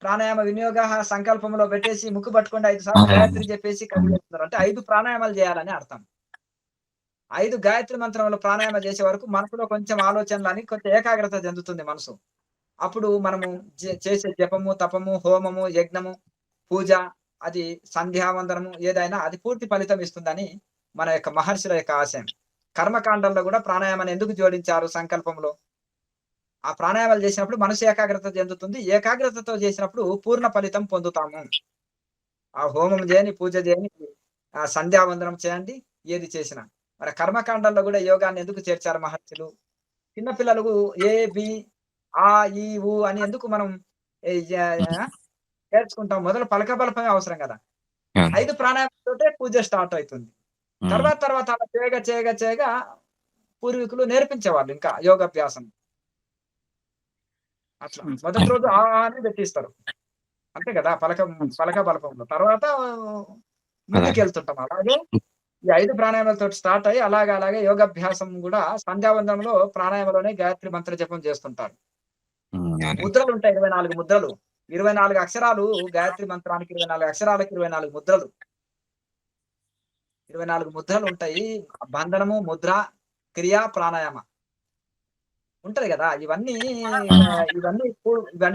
ప్రాణాయామ వినియోగ సంకల్పంలో పెట్టేసి ముక్కు పట్టుకోండి 5 సార్లు గాయత్రి చెప్పేసి కదిలేస్తున్నారు. అంటే 5 ప్రాణాయామాలు చేయాలని అర్థం. 5 గాయత్రి మంత్రంలో ప్రాణాయామం చేసే వరకు మనసులో కొంచెం ఆలోచనలని కొంచెం ఏకాగ్రత చెందుతుంది మనసు. అప్పుడు మనము చేసే జపము, తపము, హోమము, యజ్ఞము, పూజ అది సంధ్యావందనము ఏదైనా అది పూర్తి ఫలితం ఇస్తుందని మన యొక్క మహర్షుల యొక్క ఆశయం. కర్మకాండంలో కూడా ప్రాణాయామాన్ని ఎందుకు జోడించారు సంకల్పంలో? ఆ ప్రాణాయామాలు చేసినప్పుడు మనసు ఏకాగ్రత చెందుతుంది. ఏకాగ్రతతో చేసినప్పుడు పూర్ణ ఫలితం పొందుతాము. ఆ హోమం చేయని, పూజ చేయని, సంధ్యావందనం చేయండి ఏది చేసినా. మరి కర్మకాండంలో కూడా యోగాన్ని ఎందుకు చేర్చారు మహర్షులు? చిన్న పిల్లలకు ఏ, బి, ఆ, ఈ, ఊ అని ఎందుకు మనం నేర్చుకుంటాం? మొదలు పలకబలపమే అవసరం కదా. 5 ప్రాణాయామాలతోటే పూజ స్టార్ట్ అవుతుంది. తర్వాత అలా చేయగా పూర్వీకులు నేర్పించేవాళ్ళు ఇంకా యోగాభ్యాసం. అట్లా మొదటి రోజు ఆ అని పెట్టిస్తారు. అంతే కదా పలక బలపంలో. తర్వాత ముందుకెళ్తుంటాం. అలాగే ఈ 5 ప్రాణాయామాలతో స్టార్ట్ అయ్యి అలాగే యోగాభ్యాసం కూడా సంధ్యావందనంలో ప్రాణాయామంలోనే గాయత్రి మంత్ర జపం చేస్తుంటారు. ముద్రలు ఉంటాయి 24 ముద్రలు. 24 అక్షరాలు గాయత్రి మంత్రానికి 24 అక్షరాలకు 24 ముద్రలు. 24 ముద్రలు ఉంటాయి. బంధనము, ముద్ర, క్రియ, ప్రాణాయామ ఉంటది కదా. ఇవన్నీ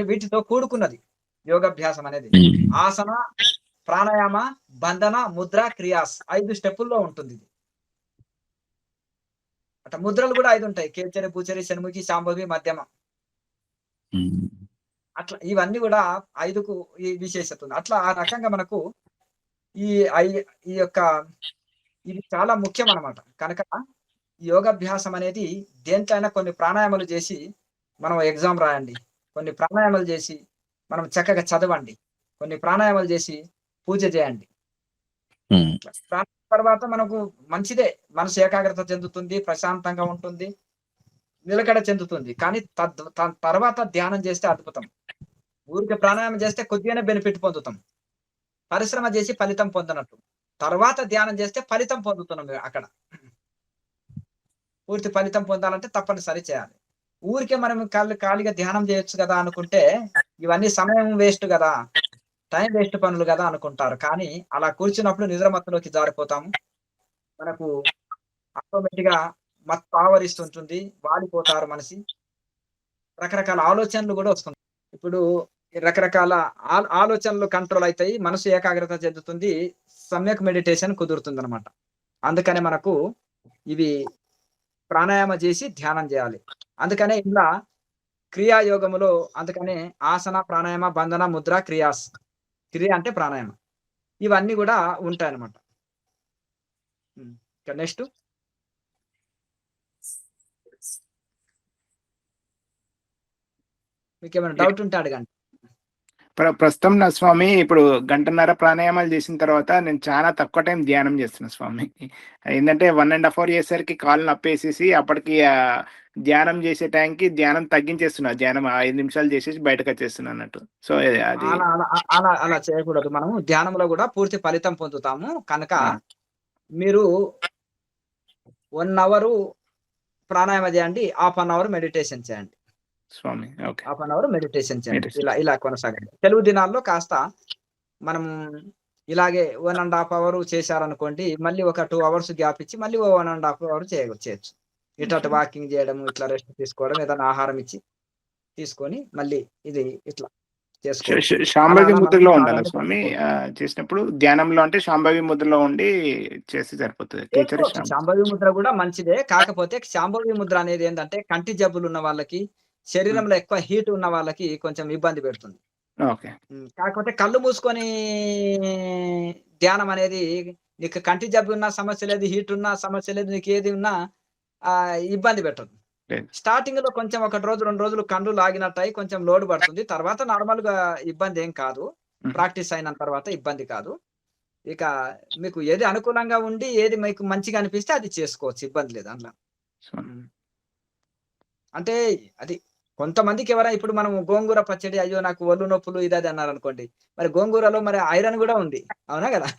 వీటితో కూడుకున్నది యోగాభ్యాసం అనేది. ఆసన, ప్రాణాయామ, బంధన, ముద్ర, క్రియాస్ 5 స్టెప్పుల్లో ఉంటుంది ఇది. అట్లా ముద్రలు కూడా 5 ఉంటాయి. కేచరి, పూచరి, షణ్ముఖి, శాంభవి, మధ్యమ. అట్లా ఇవన్నీ కూడా 5కు ఈ విశేషత ఉంది. అట్లా ఆ రకంగా మనకు ఈ యొక్క ఇది చాలా ముఖ్యం అన్నమాట. కనుక యోగాభ్యాసం అనేది దేంట్లైనా కొన్ని ప్రాణాయామాలు చేసి మనం ఎగ్జామ్ రాయండి. కొన్ని ప్రాణాయామాలు చేసి మనం చక్కగా చదవండి. కొన్ని ప్రాణాయామాలు చేసి పూజ చేయండి. తర్వాత మనకు మంచిదే. మనసు ఏకాగ్రత చెందుతుంది, ప్రశాంతంగా ఉంటుంది, నిలకడ చెందుతుంది. కానీ తర్వాత ధ్యానం చేస్తే అద్భుతం. ఊరికే ప్రాణాయామం చేస్తే కొద్దిగానే బెనిఫిట్ పొందుతాం. పరిశ్రమ చేసి ఫలితం పొందనట్టు. తర్వాత ధ్యానం చేస్తే ఫలితం పొందుతున్నాం అక్కడ. పూర్తి ఫలితం పొందాలంటే తప్పనిసరి చేయాలి. ఊరికే మనం ఖాళీగా ధ్యానం చేయొచ్చు కదా అనుకుంటే ఇవన్నీ సమయం వేస్ట్ కదా, టైం వేస్ట్ పనులు కదా అనుకుంటారు. కానీ అలా కూర్చున్నప్పుడు నిద్రమత్తులోకి జారిపోతాము. మనకు ఆటోమేటిక్ గా మత్తు ఆవరిస్తుంటుంది, వాడిపోతారు మనిషి. రకరకాల ఆలోచనలు కూడా వస్తుంది. ఇప్పుడు రకరకాల ఆలోచనలు కంట్రోల్ అవుతాయి, మనసు ఏకాగ్రత చెందుతుంది, సమ్యక్ మెడిటేషన్ కుదురుతుంది అనమాట. అందుకనే మనకు ఇవి ప్రాణాయామ చేసి ధ్యానం చేయాలి. అందుకనే ఇలా క్రియాయోగములో అందుకనే ఆసన, ప్రాణాయామ, బంధన, ముద్ర, క్రియాస్. క్రియ అంటే ప్రాణాయామ. ఇవన్నీ కూడా ఉంటాయన్నమాట. నెక్స్ట్ మీకు ఏమైనా డౌట్ ఉంటే అడగండి. ప్రస్తుతం నా స్వామి ఇప్పుడు 1.5 గంట ప్రాణాయామాలు చేసిన తర్వాత నేను చాలా తక్కువ టైం ధ్యానం చేస్తున్నా స్వామి. ఏంటంటే 1.5 hour చేసేసరికి కాళ్ళు నప్పేసేసి అప్పటికి ధ్యానం చేసే టైంకి ధ్యానం తగ్గించేస్తున్నా. ధ్యానం 5 నిమిషాలు చేసేసి బయటకు వచ్చేస్తున్నా అన్నట్టు. సో అది అలా చేయకూడదు. మనము ధ్యానంలో కూడా పూర్తి ఫలితం పొందుతాము. కనుక మీరు 1 hour ప్రాణాయామ చేయండి, ½ an hour మెడిటేషన్ చేయండి స్వామి. ఓకే, ½ an hour మెడిటేషన్ చేయండి. ఇలా కొనసాగండి. తెలుగు దినాల్లో కాస్త మనం ఇలాగే 1.5 hour చేశారనుకోండి, మళ్ళీ ఒక 2 hours గ్యాప్ ఇచ్చి మళ్ళీ 1.5 hour చేయొచ్చు. ఇటు వాకింగ్ చేయడం, ఇట్లా రెస్ట్ తీసుకోవడం, ఏదైనా ఆహారం ఇచ్చి తీసుకొని మళ్ళీ ఇది ఇట్లా చేసుకోవచ్చు. శాంభవి ముద్రలో ఉండాలి స్వామి చేసినప్పుడు. ధ్యానంలో అంటే శాంభవి ముద్రలో ఉండి చేస్తే సరిపోతుంది. శాంభవి ముద్ర కూడా మంచిదే. కాకపోతే శాంభవి ముద్ర అనేది ఏంటంటే కంటి జబ్బులు ఉన్న వాళ్ళకి, శరీరంలో ఎక్కువ హీట్ ఉన్న వాళ్ళకి కొంచెం ఇబ్బంది పెడుతుంది. కాకపోతే కళ్ళు మూసుకొని ధ్యానం అనేది నీకు కంటి జబ్బు ఉన్న సమస్య లేదు, హీట్ ఉన్న సమస్య లేదు, నీకు ఏది ఉన్నా ఇబ్బంది పెట్టదు. స్టార్టింగ్ లో కొంచెం 1 రోజు 2 రోజులు కళ్ళు లాగినట్టు కొంచెం లోడ్ పడుతుంది. తర్వాత నార్మల్ గా ఇబ్బంది ఏం కాదు. ప్రాక్టీస్ అయిన తర్వాత ఇబ్బంది కాదు. ఇక మీకు ఏది అనుకూలంగా ఉండి ఏది మీకు మంచిగా అనిపిస్తే అది చేసుకోవచ్చు, ఇబ్బంది లేదు అందులో. అంటే అది కొంతమందికి ఎవరైనా ఇప్పుడు మనం గోంగూర పచ్చడి, అయ్యో నాకు ఒళ్ళు నొప్పులు ఇది అది అన్నారు అనుకోండి, మరి గోంగూరలో మరి ఐరన్ కూడా ఉంది, అవునా కదా,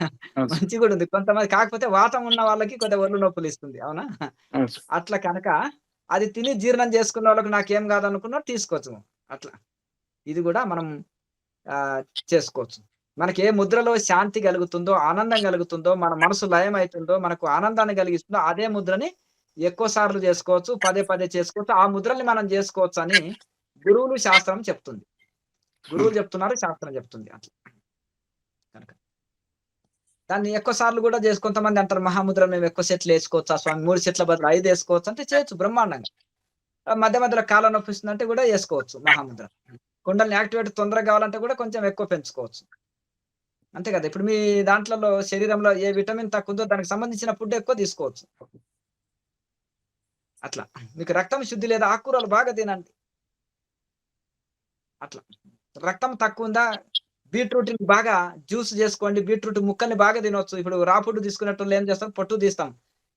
మంచి కూడా ఉంది. కొంతమంది కాకపోతే వాతం ఉన్న వాళ్ళకి కొద్దిగా ఒళ్ళు నొప్పులు ఇస్తుంది, అవునా. అట్లా కనుక అది తిని జీర్ణం చేసుకున్న వాళ్ళకి నాకేం కాదనుకున్నా తీసుకోవచ్చు. అట్లా ఇది కూడా మనం చేసుకోవచ్చు. మనకి ఏ ముద్రలో శాంతి కలుగుతుందో, ఆనందం కలుగుతుందో, మన మనసు లయం అయితుందో, మనకు ఆనందాన్ని కలిగిస్తుందో అదే ముద్రని ఎక్కువ సార్లు చేసుకోవచ్చు. పదే పదే చేసుకోవచ్చు. ఆ ముద్రల్ని మనం చేసుకోవచ్చని గురువులు, శాస్త్రం చెప్తుంది. గురువులు చెప్తున్నారు, శాస్త్రం చెప్తుంది. అట్లా. కనుక దాన్ని ఎక్కువ సార్లు గూడా కొంతమంది అంటారు మహాముద్ర మేము ఎక్కువ సెట్‌లేసుకోవచ్చా స్వామి? 3 సెట్ల బదులు 5 ఏసుకోవచ్చా? అంటే చేయొచ్చు బ్రహ్మాండంగా. మధ్య మధ్యలో కాళ్ళ నొప్పిస్తుందంటే గూడా ఏసుకోవచ్చు మహాముద్ర. కుండలిని యాక్టివేట్ తొందరగా కావాలంటే గూడా కొంచెం ఎక్కువ పెంచుకోవచ్చు. అంతే కదా! ఇప్పుడు మీ దాంట్లలో శరీరంలో ఏ విటమిన్ తక్కువుందో దానికి సంబంధించిన ఫుడ్ ఎక్కువ తీసుకోవచ్చు. అట్లా. మీకు రక్తం శుద్ధి లేదా ఆకుకూరలు బాగా తినండి. అట్లా. రక్తం తక్కువుందా బీట్రూట్‌ని బాగా జ్యూస్ జేసుకోండి. బీట్రూట్ ముక్కల్ని బాగా తినొచ్చు. ఇప్పుడు రా ఫుడ్ తీసుకునేటోళ్ళు ఏం చేస్తాం పొట్టు తీస్తాం.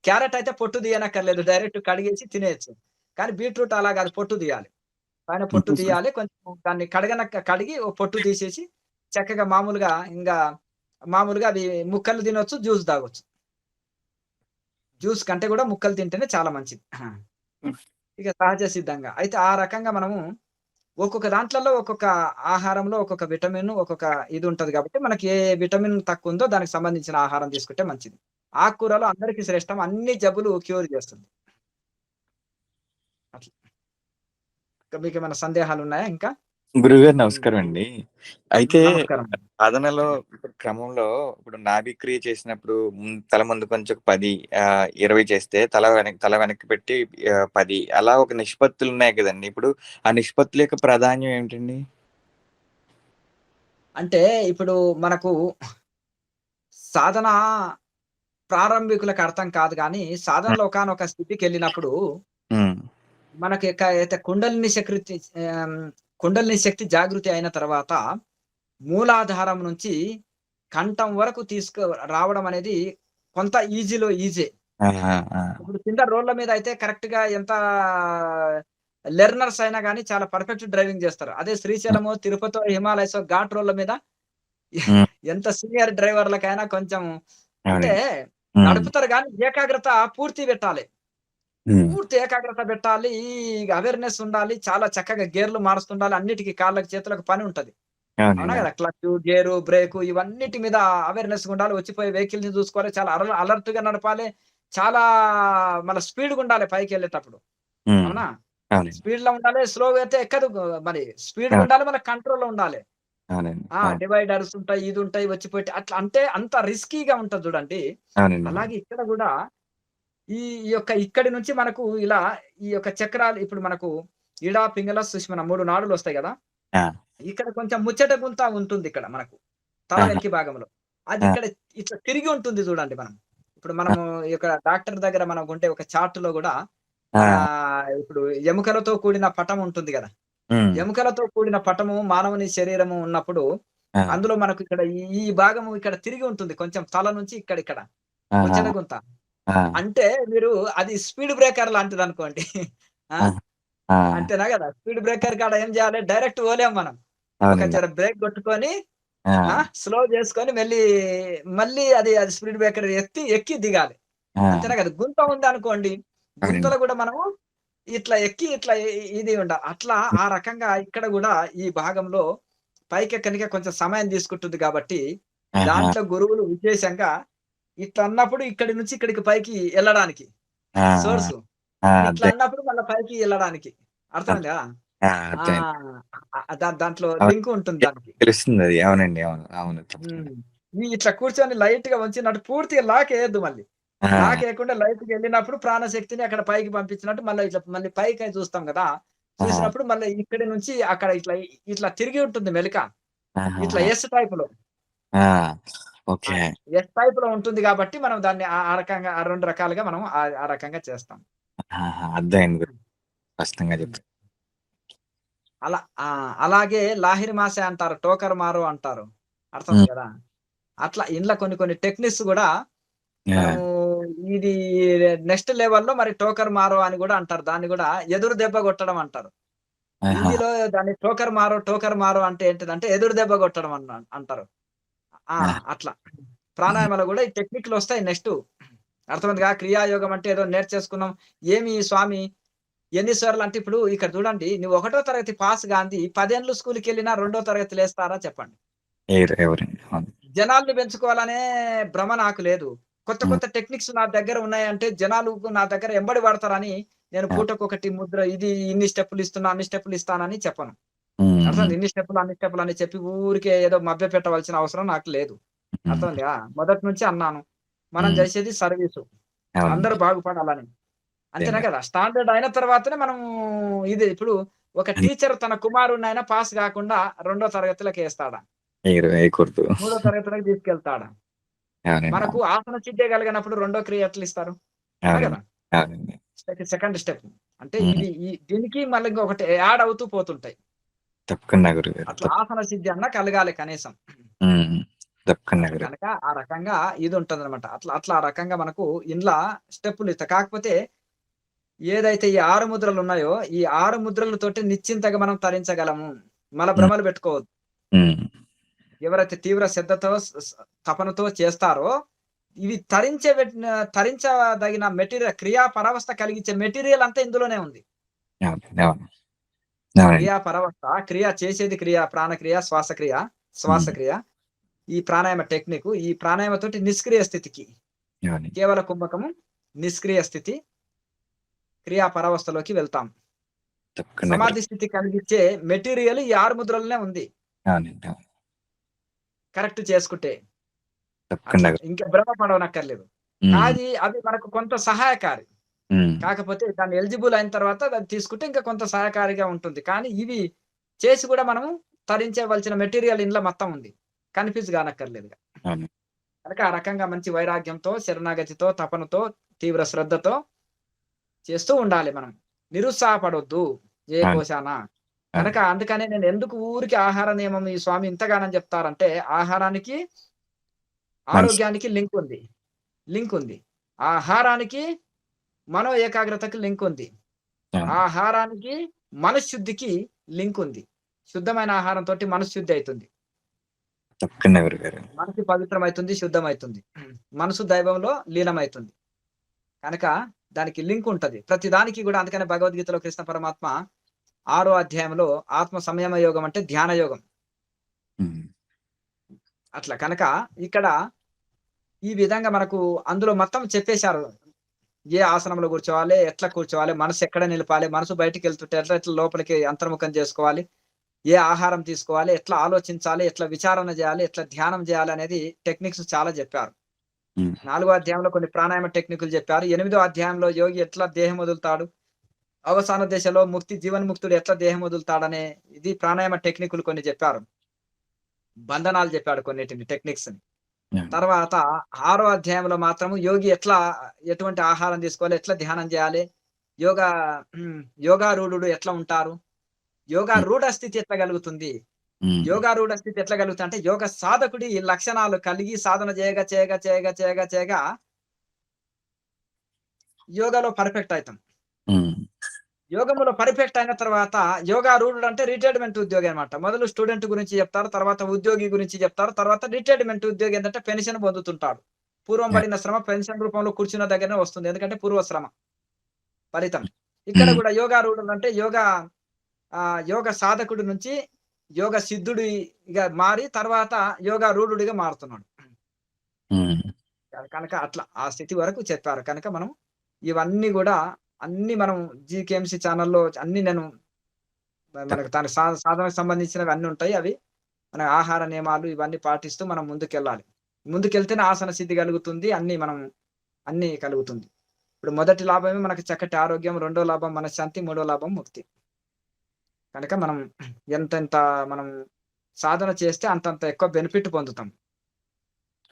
క్యారట్ అయితే పొట్టు తీయనక్కర్లేదు. డైరెక్ట్ కడిగేసి తినేయొచ్చు. కానీ బీట్రూట్ అలా కాదు పొట్టు తీయాలి. పైన పొట్టు తీయాలి. కొంచెం దాన్ని కడిగి ఓ పొట్టు తీసేసి చక్కగా మామూలుగా అవి ముక్కలు తినొచ్చు. జ్యూస్ తాగొచ్చు. జ్యూస్ కంటే కూడా ముక్కలు తింటేనే చాలా మంచిది. ఇక సహజ సిద్ధంగా. అయితే ఆ రకంగా మనము ఒక్కొక్క దాంట్లలో ఒక్కొక్క ఆహారంలో ఒక్కొక్క విటమిన్, ఒక్కొక్క ఇది ఉంటది కాబట్టి మనకి ఏ విటమిన్ తక్కువుందో దానికి సంబంధించిన ఆహారం తీసుకుంటే మంచిది. ఆకుకూరలు అందరికీ శ్రేష్టం. అన్ని జబ్బులు క్యూర్ చేస్తుంది. అట్లా. ఇంకా మీకేమైనా సందేహాలున్నాయా ఇంకా? గురువుగారు హ్మ్. నమస్కారం అండి. అయితే నమస్కారం. సాధనలో ఇప్పుడు క్రమంలో ఇప్పుడు నాభిక్రియ చేసినప్పుడు తల ముందు కొంచెం 10 20 చేస్తే తల వెనక్కి పెట్టి 10 అలా ఒక నిష్పత్తులున్నాయి కదండీ! ఇప్పుడు ఆ నిష్పత్తుల యొక్క ప్రాధాన్యం ఏమిటండి? అంటే ఇప్పుడు మనకు సాధన ప్రారంభికులకు అర్థం కాదు గానీ, హ్మ్. సాధనలో ఒకానొక స్థితికెళ్ళినప్పుడు హ్మ్. మనకి అయితే కుండలిని శక్తి జాగృతి అయిన తర్వాత మూలాధారం నుంచి కంఠం వరకు రావడం అనేది కొంత ఈజీలో ఈజే. ఆ! ఆ! ఆ! ఇప్పుడు కింద రోడ్ల మీద అయితే కరెక్ట్‌గా ఎంత లెర్నర్స్ అయినా గాని చాలా పర్ఫెక్ట్ డ్రైవింగ్ జేస్తారు. అదే హ్మ్. శ్రీశైలమో, తిరుపతో, హిమాలయసో ఘాట్ రోడ్ల మీద హ్మ్. ఎంత సీనియర్ డ్రైవర్లకైనా కొంచెం అంటే అవునండి. హ్మ్. నడుపుతారు గానీ ఏకాగ్రత పూర్తి పెట్టాలి. హ్మ్. పూర్తి ఏకాగ్రత పెట్టాలి. అవేర్‌నెస్ ఉండాలి. చాలా చక్కగా గేర్‌లు మారుస్తుండాలి. అన్నిటికి కాళ్ళకి, చేతులకు పని ఉంటది. అవునా అవునండి. గదా! క్లచ్చు, గేరు, బ్రేకు ఇవన్నిటి మీద అవేర్‌నెస్‌గా ఉండాలి. వచ్చిపోయే వెహికల్‌ని చూసుకోవాలి. చాలా అలర్ట్‌గా నడపాలి. చాలా స్పీడ్‌గుండాలి పైకెళ్ళేటప్పుడు. హ్మ్. అవునా? అవునండి. స్పీడ్‌లో ఉండాలి. స్లోగా అయితే ఎక్కదు. మరి అవును. స్పీడ్‌గుండాలి. మళ్ళీ కంట్రోల్‌లో ఉండాలి. అవునండి. అవును. డివైడర్స్ ఉంటాయి. ఇదుంటాయి. వచ్చిపోయి అట్లా అంటే అంత రిస్కీగా ఉంటది చూడండి. అవునండి. అలాగే ఇక్కడ గూడా ఈ ఈ యొక్క ఇక్కడి నుంచి మనకు ఇలా ఈ యొక్క చక్రాలు ఇప్పుడు మనకు ఇడ, పింగళ, సుషుమ్న 3 నాడులొస్తాయి గదా! ఆ! ఇక్కడ కొంచెం ముచ్చట గుంత ఉంటుందిక్కడ మనకు. తల ఆహా! వెనక్కి భాగంలో. అది ఆ! ఇక్కడ ఇట్లా తిరిగి ఉంటుంది చూడండి మనం. ఇప్పుడు ఆ! మనము ఈ యొక్క డాక్టర్ దగ్గర మనకుంటే ఒక చార్ట్‌లో గూడా ఆ! ఇప్పుడు ఎముకలతో కూడిన పటం ఉంటుంది గదా! హ్మ్. ఎముకలతో కూడిన పటము మానవుని శరీరము ఉన్నప్పుడు, ఆ! అందులో మనకు ఇక్కడ ఈ ఈ భాగము ఇక్కడ తిరిగి ఉంటుంది. కొంచెం తల నుంచి ఇక్కడ ఆహా! ముచ్చట గుంత. ఆ! అంటే మీరు అది స్పీడ్ బ్రేకర్ లాంటిదనుకోండి. ఆ! ఆ! ఆ! అంతేనా గదా! స్పీడ్ బ్రేకర్ కాడ ఏం జేయాలి? డైరెక్ట్ పోలేం మనం. ఒక అవునండి. జర బ్రేక్ గొట్టుకొని ఆ! స్లో జేసుకొని మళ్ళీ అది స్పీడ్ బ్రేకర్ ఎక్కి దిగాలి. ఆ! అంతేనా గదా! గుంత ఉందనుకోండి, అవునండి. గుంతలో గూడా మనము ఇట్లా ఎక్కి ఇట్లా ఇది ఉండాలి. అట్లా ఆ రకంగా ఇక్కడ గూడా ఈ భాగంలో పైకెక్కనికే కొంచెం సమయం తీసుకుంటుంది గాబట్టి, ఆహా! దాంట్లో గురువులు విశేషంగా ఇట్లా అన్నప్పుడు ఇక్కడి నుంచి ఇక్కడికి పైకి ఎళ్ళడానికి ఆ! సోర్సు. ఆ! ఇట్లా అదే. అన్నప్పుడు మళ్ళా పైకి ఎళ్ళడానికి. అద్ అర్థమైందా? ఆ! ఆ! అర్థమైంది. దాంట్లో అవును. లింక్ ఉంటుంది దానికి. తెలుస్తుందది. అవునండి. అవును. అవును. తప్పకుండా. హ్మ్. ఇట్లా కూర్చొని లైట్‌గా వంచినట్టు పూర్తిగా లాకేయొద్దు మళ్ళీ. ఆ! లాకేయకుండా లైట్‌గెళ్ళినప్పుడు ప్రాణశక్తిని అక్కడ పైకి పంపించినట్టు మళ్ళీ పైకి చూస్తాం గదా! ఆ! చూసినప్పుడు మళ్ళీ ఇక్కడి నుంచి అక్కడ ఇట్లా తిరిగి ఉంటుంది మెలిక. ఇట్లా ఆహాహా! ఎస్ టైప్‌లో. ఆ! ఆ! ఓకే. ఎస్ టైప్‌లో ఉంటుంది గాబట్టి మనం దాన్ని ఆ ఆ రకంగా ఆ 2 రకాలుగా మనం ఆ రకంగా చేస్తాం. ఆహా! అర్థమైంది గురు. స్పష్టంగా హ్మ్. చెప్పారు. అలా అలాగే లాహిరి మాసే అంటారు. టోకర్ మారు అంటారు. అర్థమైంది హ్మ్. గదా! అట్లా ఇండ్ల కొన్ని టెక్నిక్స్ గూడా ఆ! మనము ఇది నెక్స్ట్ లెవెల్‌లో మరి టోకర్ మారో అని గూడా అంటారు. దాన్ని గూడా ఎదురు దెబ్బ గొట్టడం అంటారు. ఆహా! హిందీలో దాన్ని టోకర్ మారో అంటే ఏంటిదంటే ఎదురు దెబ్బ గొట్టడం అంటారు. ఆ! ఆ! అట్లా. హ్మ్. ప్రాణాయామాలో గూడా ఈ టెక్నిక్‌లొస్తాయి నెక్స్ట్. అర్థమైందిగా? క్రియాయోగం అంటే ఏదో నేర్చేసుకున్నాం. ఏమి స్వామి ఎన్నిసార్లు అంటే ఇప్పుడు ఇక్కడ చూడండి, నువ్వు 1వ తరగతి పాస్ గాంది 10 ఏళ్ళు స్కూల్‌కి వెళ్ళినా 2వ తరగతి లేస్తారా చెప్పండి? ఎవరండి? అవును. జనాల్ని పెంచుకోవాలనే భ్రమ నాకు లేదు. కొత్త హ్మ్. కొత్త టెక్నిక్స్ నా దగ్గర ఉన్నాయంటే జనాలు నా దగ్గర ఎంబడి పడతారని నేను ఆ! పూటకొకటి ముద్ర ఇది ఇన్ని స్టెప్పులు ఇస్తున్నా, అన్ని స్టెప్పులు ఇస్తానని చెప్పను. హ్మ్. అర్థమైందా? ఇన్ని స్టెప్పులు, అన్ని స్టెప్పులు అని చెప్పి ఊరికే ఏదో మభ్యపెట్టవలసిన అవసరం నాకు లేదు. హ్మ్. అర్థమైందా? మొదటి నుంచి అన్నాను. మనం హ్మ్. చేసేది సర్వీసు. అందరూ అవునండి. బాగుపడాలని. అంతేనా నిజంగా. కదా! స్టాండర్డ్ అయిన తర్వాతనే మనము ఇది ఇప్పుడు ఒక అన్ టీచర్ తన కుమారుడినైనా పాస్ గాకుండా 2వ తరగతిలోకేస్తాడా? వేయకూడదు. 3వ తరగతిలోకి తీసుకెళ్తాడా? అవునండి. మనకు అవును. ఆసన సిద్ధే కలిగినప్పుడు రెండో క్రియ ఎట్లిస్తారు? అవునా అవునండి. కదా! అవునండి. Second step. అంటే హ్మ్. ఇవి దీనికి మళ్ళీ ఇంకొకటి యాడ్ అవుతూ పోతుంటాయి. తప్పకుండా గురుగారు. అట్లా ఆసన సిద్ధి అన్నా కలగాలి కనీసం. హ్మ్. తప్పకుండా అట్లా గురుగారు. కనుక ఆ రకంగా ఇది ఉంటదనమాట. అట్లా ఆ రకంగా మనకు ఇండ్ల స్టెప్పులు ఇస్తా. కాకపోతే ఏదైతే ఈ 6 ముద్రలున్నాయో, ఈ 6 ముద్రలతోటి నిశ్చింతగా మనం తరించగలము. హ్మ్. భ్రమలు పెట్టుకోవద్దు. హ్మ్. ఎవరైతే తీవ్ర శ్రద్ధతో తపనతో చేస్తారో, ఇవి తరించదగిన మెటీరియల్ క్రియా పరవస్థ కలిగించే మెటీరియల్ అంతా ఇందులోనే ఉంది. అవునండి. అవును. అవునండి. క్రియా పరవస్థ, క్రియ చేసేది ప్రాణక్రియ, శ్వాసక్రియ, హ్మ్. శ్వాసక్రియ, ఈ ప్రాణాయామ టెక్నికు, ఈ ప్రాణాయామతోటి నిష్క్రియ స్థితికి, అవునండి. కేవల కుంభకము, నిష్క్రియ స్థితి, క్రియా పరవస్థలోకి వెళ్తాం. తప్పకుండా గురు. సమాధి స్థితి కలిగించే మెటీరియల్ ఈ 6 ముద్రలోనే ఉంది. అవునండి. అవును. కరెక్ట్ చేసుకుంటే. తప్పకుండా అట్లా. గురు. ఇంక భ్రమ పడనక్కర్లేదు. హ్మ్. అవి మనకు కొంత సహాయకారి. హ్మ్. కాకపోతే దాన్ని ఎలిజిబుల్ అయిన తర్వాత దాన్ని తీసుకుంటే ఇంకా కొంత సహాయకారిగా ఉంటుంది. కానీ ఇవి చేసి కూడా మనము తరించవలసిన మెటీరియల్ ఇందులో మొత్తం ఉంది. కన్‌ఫ్యూజ్ గానక్కర్లేదుగా. అవును. కనుక ఆ రకంగా మంచి వైరాగ్యంతో, శరణాగతితో, తపనతో, తీవ్ర శ్రద్ధతో చేస్తూ ఉండాలి మనం. నిరుత్సాహపడొద్దు ఏ అవును. కోశాన. అవును. కనుక అందుకనే నేను ఎందుకు ఊరికే ఆహార నియమం ఈ స్వామి ఇంతగానం చెప్తారంటే ఆహారానికి, మనసు. ఆరోగ్యానికి లింక్ ఉంది. లింక్ ఉంది. ఆహారానికి మనో ఏకాగ్రతకి లింక్ ఉంది. అవును. ఆహారానికి మనశ్శుద్ధికి లింక్ ఉంది. శుద్ధమైన ఆహారంతోటి మనశ్శుద్ధి అయితుంది. తప్పకుండా గురుగారు. మనసు పవిత్రమైతుంది, శుద్ధమైతుంది. మనసు దైవంలో లీనమైతుంది. కనుక దానికి లింక్ ఉంటది. ప్రతి దానికి గూడా అందుకనే భగవద్గీతలో కృష్ణ పరమాత్మ 6 అధ్యాయంలో ఆత్మ సంయమ యోగం అంటే ధ్యాన యోగం. హ్మ్. అట్లా కనుక ఇక్కడ ఈ విధంగా మనకు అందులో మొత్తం చెప్పేశారు. ఏ ఆసనంలో కూర్చోవాలి, ఎట్లా కూర్చోవాలి, మనసు ఎక్కడ నిలపాలి, మనసు బయటికెళ్తుంటే ఎట్లా ఎట్లా లోపలికి అంతర్ముఖం చేసుకోవాలి, ఏ ఆహారం తీసుకోవాలి, ఎట్లా ఆలోచించాలి, ఎట్లా విచారణ చేయాలి, ఎట్లా ధ్యానం చేయాలి అనేది టెక్నిక్స్ చాలా చెప్పారు. హ్మ్. 4 అధ్యాయంలో కొన్ని ప్రాణాయామ టెక్నిక్‌లు చెప్పారు. 8 అధ్యాయంలో యోగి ఎట్లా దేహం వదులుతాడు, అవసాన దశలో జీవన్ముక్తుడు ఎట్లా దేహం వదులుతాడనే ఇది ప్రాణాయామ టెక్నిక్‌లు కొన్ని చెప్పారు. బంధనాలు చెప్పాడు కొన్నిటిని టెక్నిక్స్‌ని. అవును. తర్వాత 6 అధ్యాయంలో మాత్రము యోగి ఎటువంటి ఆహారం తీసుకోవాలి, ఎట్లా ధ్యానం చేయాలి, యోగా యోగారూఢుడు ఎట్లా ఉంటారు, హ్మ్. యోగారూఢ స్థితి ఎట్లా కలుగుతుంది, హ్మ్. యోగారూఢ స్థితి ఎట్లా కలుగుతుంది అంటే యోగ సాధకుడి ఈ లక్షణాలు కలిగి సాధన చేయగా యోగాలో పర్ఫెక్ట్ అయితాం. హ్మ్. యోగములో పర్ఫెక్ట్ అయిన తర్వాత యోగారూఢుడు అంటే రిటైర్మెంట్ ఉద్యోగి అన్నమాట. మొదలు స్టూడెంట్ గురించి చెప్తారు. తర్వాత ఉద్యోగి గురించి చెప్తారు. తర్వాత రిటైర్మెంట్ ఉద్యోగి ఏందంటే పెన్షన్ పొందుతుంటాడు. పూర్వం యాహ్! పడిన శ్రమ పెన్షన్ రూపంలో కూర్చున్న దగ్గరనే వస్తుంది. ఎందుకంటే పూర్వ శ్రమ ఫలితం. ఇక్కడ హ్మ్. గూడా యోగారూఢుడు అంటే యోగ సాధకుడి నుంచి యోగ సిద్ధుడిగా మారి తర్వాత యోగారూఢుడిగా మారుతున్నాడు. హ్మ్. కనుక అట్లా ఆ స్థితి వరకు చెప్పారు. కనుక మనం ఇవన్నీ గూడా అన్నీ మనం జీకేఎంసీ ఛానెల్‌లో అన్నీ నేను తప్ మనకు దాని సాధనకు సంబంధించినవి అన్నీ ఉంటాయి. అవి మన ఆహార నియమాలు ఇవన్నీ పాటిస్తూ మనం ముందుకెళ్ళాలి. ముందుకెళ్తేనే ఆసన సిద్ధి కలుగుతుంది. అన్నీ కలుగుతుంది. ఇప్పుడు మొదటి లాభమే మనకు చక్కటి ఆరోగ్యం, రెండో లాభం మనశ్శాంతి, మూడో లాభం ముక్తి. కనుక మనం ఎంతెంత మనం సాధన చేస్తే అంతంత ఎక్కువ బెనిఫిట్ పొందుతాం.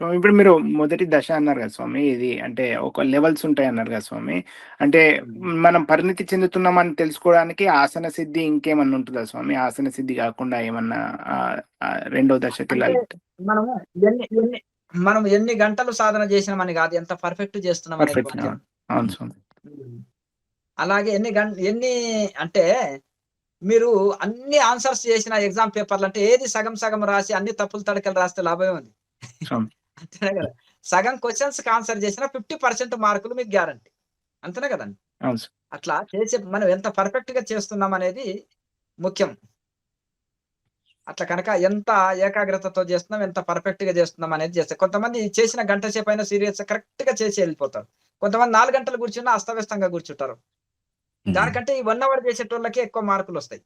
సో, ఇప్పుడు మీరు మొదటి దశ అన్నారు కదా స్వామి. ఇది అంటే ఒక లెవెల్స్ ఉంటాయన్నారు కదా స్వామి. అంటే హ్మ్. మనం పరిణితి చెందుతున్నామని తెలుసుకోవడానికి ఆసన సిద్ధి ఇంకేమన్నా ఉంటదా స్వామి? ఆసన సిద్ధి గాకుండా ఏమన్నా రెండో అంటే దశకెళ్ళాలంటే? మనము ఎన్ని ఎన్ని మనం ఎన్ని గంటలు సాధన చేసినామని గాదు. ఎంత పర్ఫెక్ట్ చేస్తున్నాం అనేది పర్ఫెక్ట్. ముఖ్యం. అవును. అవును స్వామి. హ్మ్. అలాగే ఎన్ని అంటే మీరు అన్ని ఆన్సర్స్ చేసిన ఎగ్జామ్ పేపర్‌లంటే ఏది సగం సగం రాసి అన్ని తప్పులు తడకలు రాస్తే లాభమే ఉంది. స్వామి. అంతేనా కదా! సగం క్వెషన్స్‌కి ఆన్సర్ చేసినా 50% మార్కులు మీకు గ్యారంటీ. అంతేనా కదండీ! అవును సార్. అట్లా చేసే మనం ఎంత పర్ఫెక్ట్ గా చేస్తున్నాం అనేది ముఖ్యం. అట్లా కనుక ఎంత ఏకాగ్రతతో చేస్తున్నాం, ఎంత పర్ఫెక్ట్ గా చేస్తున్నాం అనేది చేస్తారు. కొంతమంది చేసిన గంట సేపైనా సీరియస్ కరెక్ట్ గా చేసి వెళ్ళిపోతారు. కొంతమంది 4 గంటలు కూర్చున్నా అస్తవ్యస్తంగా కూర్చుంటారు. దానికంటే ఈ 1 అవర్ చేసేటోళ్ళకే ఎక్కువ మార్కులొస్తాయి.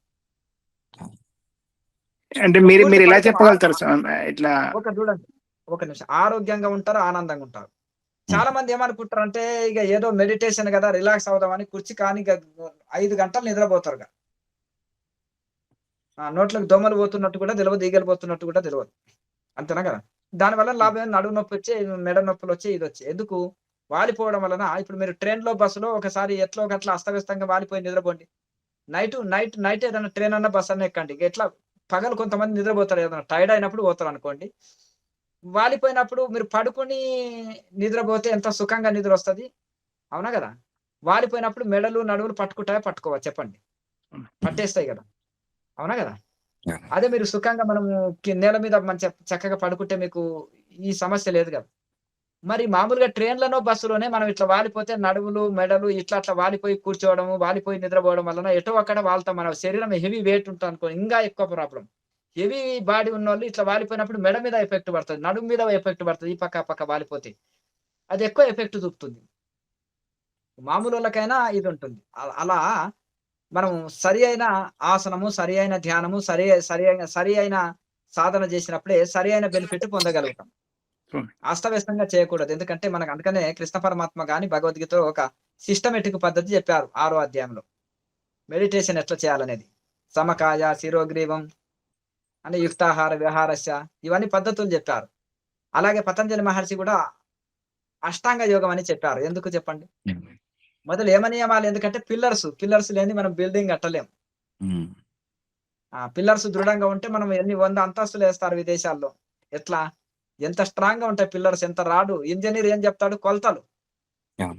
అంటే మీరు పూర్తి మీరు ఎలా ఫలితం చెప్పగలుగుతారు సార్? ఇట్లా చూడండి. ఒక నిమిషం. ఆరోగ్యంగా ఉంటారు, ఆనందంగా ఉంటారు. చాలా మంది ఏమనుకుంటారంటే ఇగ ఏదో మెడిటేషన్ గదా! రిలాక్స్ అవుదామని కుర్చీ కానీ 5 గంటలు నిద్రపోతారుగా. నోట్లోకి దోమలు పోతున్నట్టు కూడా తెలవదు, ఈగలు పోతున్నట్టు కూడా తెలవదు. అంతేనా కదా! దానివల్ల లాభం ఏం నడుము నొప్పొచ్చి, మెడ నొప్పులొచ్చి, ఇదొచ్చి. ఎందుకు? వాలిపోవడం వలన ఇప్పుడు మీరు ట్రైన్‌లో, బస్సులో ఒకసారి ఎట్లో గట్ల అస్తవ్యస్తంగా వాలిపోయి నిద్రపోండి. నైట్ ఏదైనా ట్రైన్ అన్నా, బస్ అన్నా ఎక్కండి. ఎట్లా పగలు కొంతమంది నిద్రపోతారు. ఏదైనా టైర్డ్ అయినప్పుడు పోతారనుకోండి. వాలిపోయినప్పుడు మీరు పడుకొని నిద్రపోతే ఎంత సుఖంగా నిద్రొస్తది. అవునా గదా! వాలిపోయినప్పుడు మెడలు, నడుములు పట్టుకుంటాయా? పట్టుకోవా చెప్పండి? పట్టేస్తాయి గదా! అవునా గదా! అదే మీరు సుఖంగా మనము నేల మీద మంచిగా చక్కగా పడుకుంటే మీకు ఈ సమస్య లేదు గదా! మరి మామూలుగా ట్రైన్‌లోనో, బస్సులోనే మనం ఇట్లా వాలిపోతే నడుములు, మెడలు అట్లా వాలిపోయి కూర్చోవడము, వాలిపోయి నిద్రపోవడం వలన ఎటో అక్కడ వాళ్తాం. మన శరీరం హెవీ వెయిట్ ఉంటదనుకో ఇంగా ఎక్కువ ప్రాబ్లమ్. హెవీ బాడీ ఉన్నోళ్ళు ఇట్లా వాలిపోయినప్పుడు మెడ మీద ఎఫెక్ట్ పడతది. నడుము మీద ఎఫెక్ట్ పడతది. ఈ పక్క, ఆ పక్క వాలిపోతే. అది ఎక్కువ ఎఫెక్ట్ చూపుతుంది. మామూలోళ్ళకైనా ఇదుంటుంది. అలా మనం సరి అయిన ఆసనము, సరి అయిన ధ్యానము, సరి అయిన సాధన చేసినప్పుడే సరి అయిన బెనిఫిట్ పొందగలుగుతాం. హ్మ్. అస్తవ్యస్తంగా చేయకూడదు. ఎందుకంటే మనకు అందుకనే కృష్ణ పరమాత్మ గాని భగవద్గీతలో ఒక సిస్టమాటిక్ పద్ధతి చెప్పారు 6 అధ్యాయంలో. మెడిటేషన్ ఎట్లా చేయాలనేది. సమకాయ, శిరోగ్రీవం అని యుక్తాహార విహారస్య ఇవన్నీ పద్ధతులు చెప్పారు. అలాగే పతంజలి మహర్షి కూడా అష్టాంగ యోగం అని చెప్పారు. ఎందుకు చెప్పండి? మొదలు యమ నియమాలు ఎందుకంటే పిల్లర్స్ లేనిది మనం బిల్డింగ్ కట్టలేం. పిల్లర్స్ దృఢంగా ఉంటే మనం ఎన్ని 100 అంతస్తులేస్తారు విదేశాల్లో. ఎట్లా? ఎంత స్ట్రాంగ్‌గా ఉంటాయి పిల్లర్స్, ఎంత రాడు. ఇంజినీర్ ఏం చెప్తాడు? కొలతలు.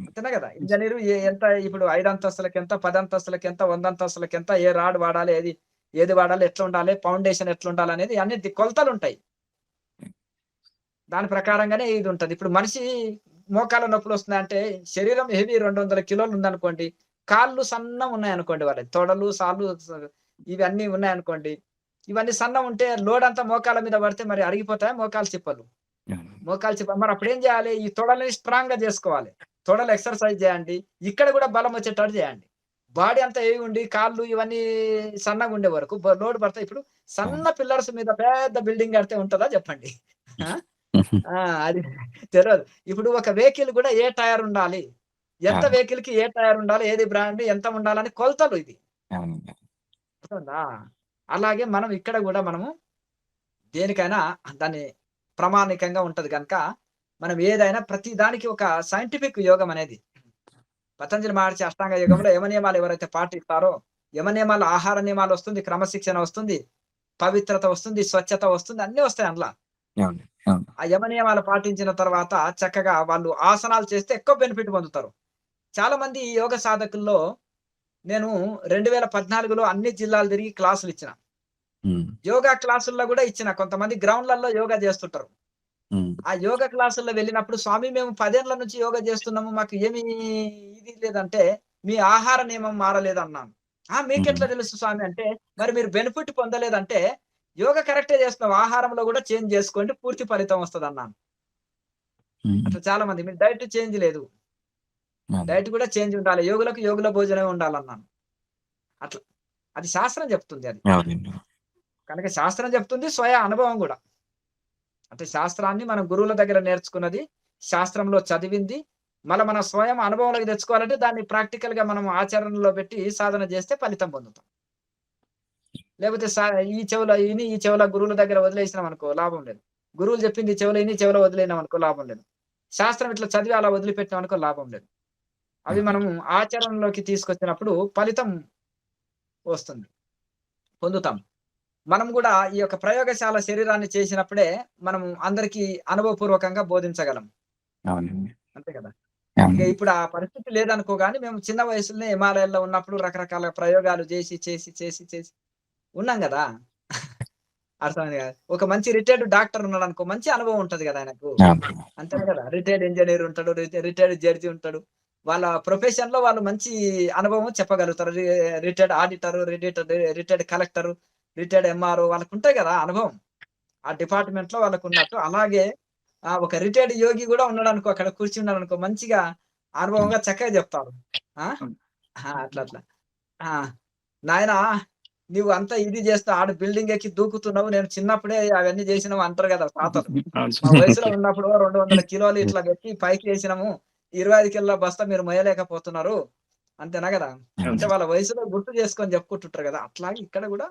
అంతేనా కదా! ఇంజినీరు ఎంత ఇప్పుడు 5 అంతస్తులకెంత, 10 అంతస్తులకెంత, 100 అంతస్తులకెంత, ఏ రాడ్ వాడాలి, ఏది వాడాలి, ఎట్లా ఉండాలి, ఫౌండేషన్ ఎట్లుండాలనేది అన్నిటి కొలతలుంటాయి. దాని ప్రకారంగానే ఇది ఉంటది. ఇప్పుడు మనిషి మోకాళ్ళ నొప్పులొస్తున్నాయంటే శరీరం హెవీ 200 కిలోలు ఉందనుకోండి. కాళ్ళు సన్నగున్నాయనుకోండి వాళ్ళయి. తొడలు, సాళ్ళు ఇవన్నీ ఉన్నాయనుకోండి. ఇవన్నీ సన్నగుంటే లోడ్ అంతా మోకాళ్ళ మీద పడితే మరి అరిగిపోతాయా మోకాలు చిప్పలు? మోకాలు చిప్ప మరి అప్పుడేం జేయాలి? ఈ తొడలని స్ట్రాంగ్‌గా జేసుకోవాలి. తొడలు ఎక్సర్‌సైజ్ జేయండి. ఇక్కడ గూడా బలం వచ్చేటట్టు జేయండి. బాడీ అంతా హెవీ ఉండి కాళ్ళు ఇవన్నీ సన్నగుండే వరకు లోడ్ పడతాయి. ఇప్పుడు సన్న పిల్లర్స్ మీద పెద్ద బిల్డింగ్ కడితే ఉంటదా జెప్పండి? ఆ! ఆ! అది తెలవదు. ఇప్పుడు ఒక వెహికల్ గూడా ఏ టైర్ ఉండాలి? ఎంత వెహికల్‌కి ఏ టైర్ ఉండాలి? ఏది బ్రాండ్ ఎంత ఉండాలని కొలతలు ఇది. అర్థమైందా? అలాగే మనం ఇక్కడ గూడా మనము దేనికైనా దాన్ని ప్రామాణికంగా ఉంటది గనక, మనం ఏదైనా ప్రతి దానికి ఒక సైంటిఫిక్ యోగం అనేది. పతంజలి మహర్షి అష్టాంగ యోగంలో యమ నియమాలు ఎవరైతే పాటిస్తారో, యమ నియమాలు ఆహార నియమాలొస్తుంది, క్రమశిక్షణ వస్తుంది, పవిత్రత వస్తుంది, స్వచ్ఛత వస్తుంది, అన్నీ వస్తాయి అందుల. ఆ యమ నియమాలు పాటించిన తర్వాత చక్కగా వాళ్ళు ఆసనాలు చేస్తే ఎక్కువ బెనిఫిట్ పొందుతారు. చాలా మంది ఈ యోగ సాధకుల్లో నేను 2014లో అన్ని జిల్లాలు తిరిగి క్లాసులిచ్చిన. యోగా క్లాసుల్లో గూడా ఇచ్చిన. కొంతమంది గ్రౌండ్‌లలో యోగా జేస్తుంటారు. ఆ యోగా క్లాసుల్లో వెళ్ళినప్పుడు, "స్వామి మేము 10 ఏళ్ల నుంచి యోగా జేస్తున్నాము. మాకు ఏమీ ఇది లేదంటే, మీ ఆహార నియమం మారలేదన్నాను." మీకెట్లా తెలుసు స్వామి" అంటే, "మరి మీరు బెనిఫిట్ పొందలేదంటే, యోగా కరెక్టే జేస్తున్నావు. ఆహారంలో గూడా చేంజ్ జేసుకోండి. పూర్తి ఫలితం వస్తదన్నాను." అట్లా చాలా మంది మీరు డైట్ చేంజ్ లేదు. డైట్ గూడా చేంజ్ ఉండాలి. యోగులకు యోగుల భోజనమే ఉండాలన్నాను. అట్లా. అది శాస్త్రం జెప్తుంది అది. కనుక శాస్త్రం జెప్తుంది, స్వయ అనుభవం గూడా. అంటే శాస్త్రాన్ని మనం గురువుల దగ్గర నేర్చుకున్నది, శాస్త్రంలో చదివింది, మళ్ళా మన స్వయం అనుభవంలోకి తెచ్చుకోవాలంటే దాన్ని ప్రాక్టికల్‌గా మనం ఆచరణలో పెట్టి సాధన జేస్తే ఫలితం పొందుతాం. లేకపోతే ఈ చెవులో ఇని, ఈ చెవులో గురువుల దగ్గర వదిలేసినామనుకో లాభం లేదు. గురువులు చెప్పింది ఈ చెవులో ఇని, చెవులో వదిలేనామనుకో లాభం లేదు. శాస్త్రం ఇట్లా చదివి అలా వదిలిపెట్టినామనుకో లాభం లేదు. అవి మనము ఆచరణలోకి తీసుకొచ్చినప్పుడు ఫలితం వస్తుంది. పొందుతాం. మనం గూడా ఈ యొక్క ప్రయోగశాల శరీరాన్ని చేసినప్పుడే మనం అందరికీ అనుభవపూర్వకంగా బోధించగలం. అంతే కదా! ఇక ఇప్పుడు ఆ పరిస్థితి లేదనుకో గాని మేము చిన్న వయసులోనే హిమాలయాల్లో ఉన్నప్పుడు రకరకాల ప్రయోగాలు చేసి ఉన్నాం గదా! అర్థమైంది గదా! ఒక మంచి రిటైర్డ్ డాక్టర్ ఉన్నాడనుకో మంచి అనుభవం ఉంటది గదా ఆయనకు. అంతేనా గదా! రిటైర్డ్ ఇంజినీర్ ఉంటాడు. రిటైర్డ్ జడ్జి ఉంటాడు. వాళ్ళ ప్రొఫెషన్ లో వాళ్ళు మంచి అనుభవం చెప్పగలుగుతారు. Retired auditor, retired collector, retired MRO వాళ్ళకు ఉంటాయి కదా అనుభవం. ఆ డిపార్ట్మెంట్ లో వాళ్ళకు ఉన్నట్టు అలాగే ఒక రిటైర్డ్ యోగి కూడా ఉన్నాడనుకో, అక్కడ కూర్చున్నాడనుకో, మంచిగా అనుభవంగా చక్కగా చెప్తారు. ఆ అట్లా అట్లా. ఆ నాయనా, నువ్వు అంతా ఇది చేస్తా, ఆడ బిల్డింగ్ ఎక్కి దూకుతున్నావు, నేను చిన్నప్పుడే అవన్నీ చేసినావు అంటారు కదా తాతలు. అవును మా వయసులో స్వామి. ఉన్నప్పుడు 200 కిలోలు ఇట్లా పెట్టి పైకి వేసినాము, 25 కిలోల బస్తా మీరు మోయలేకపోతున్నారు, అంతేనా కదా. అంటే వాళ్ళ వయసులో గుర్తు చేసుకొని చెప్పుకుంటుంటారు కదా. అట్లాగే ఇక్కడ కూడా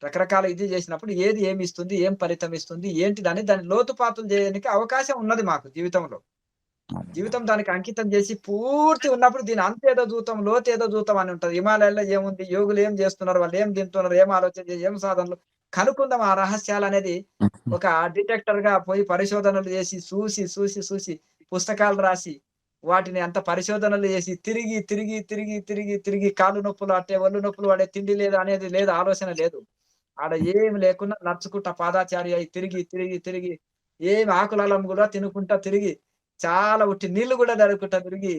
రకరకాల ఇది చేసినప్పుడు ఏది ఏమి ఇస్తుంది, ఏం ఫలితం ఇస్తుంది, ఏంటిదని దాని లోతుపాతులు చేయడానికి అవకాశం ఉన్నది మాకు జీవితంలో. జీవితం దానికి అంకితం చేసి పూర్తి ఉన్నప్పుడు దీని అంతేదో చూద్దాం, లోతేదో చూద్దాం అని ఉంటది. హిమాలయాల్లో ఏముంది, యోగులు ఏం చేస్తున్నారు, వాళ్ళు ఏం తింటున్నారు, ఏం ఆలోచన ఏం సాధనలు కనుక్కుందాం. ఆ రహస్యాలనేది ఒక డిటెక్టర్ గా పోయి పరిశోధనలు చేసి చూసి చూసి చూసి పుస్తకాలు రాసి వాటిని అంత పరిశోధనలు చేసి తిరిగి తిరిగి తిరిగి తిరిగి తిరిగి కాళ్ళు నొప్పులు అట్టే ఒళ్ళు నొప్పులు పడే తిండి లేదు అనేది లేదు, ఆలోచన లేదు. ఆడ ఏమి లేకుండా నడుచుకుంటా పాదాచారి అయి తిరిగి తిరిగి తిరిగి ఏమి ఆకులలం కూడా తినుకుంటా తిరిగి చాలా ఉట్టి నీళ్లు కూడా తాగుకుంటా తిరిగి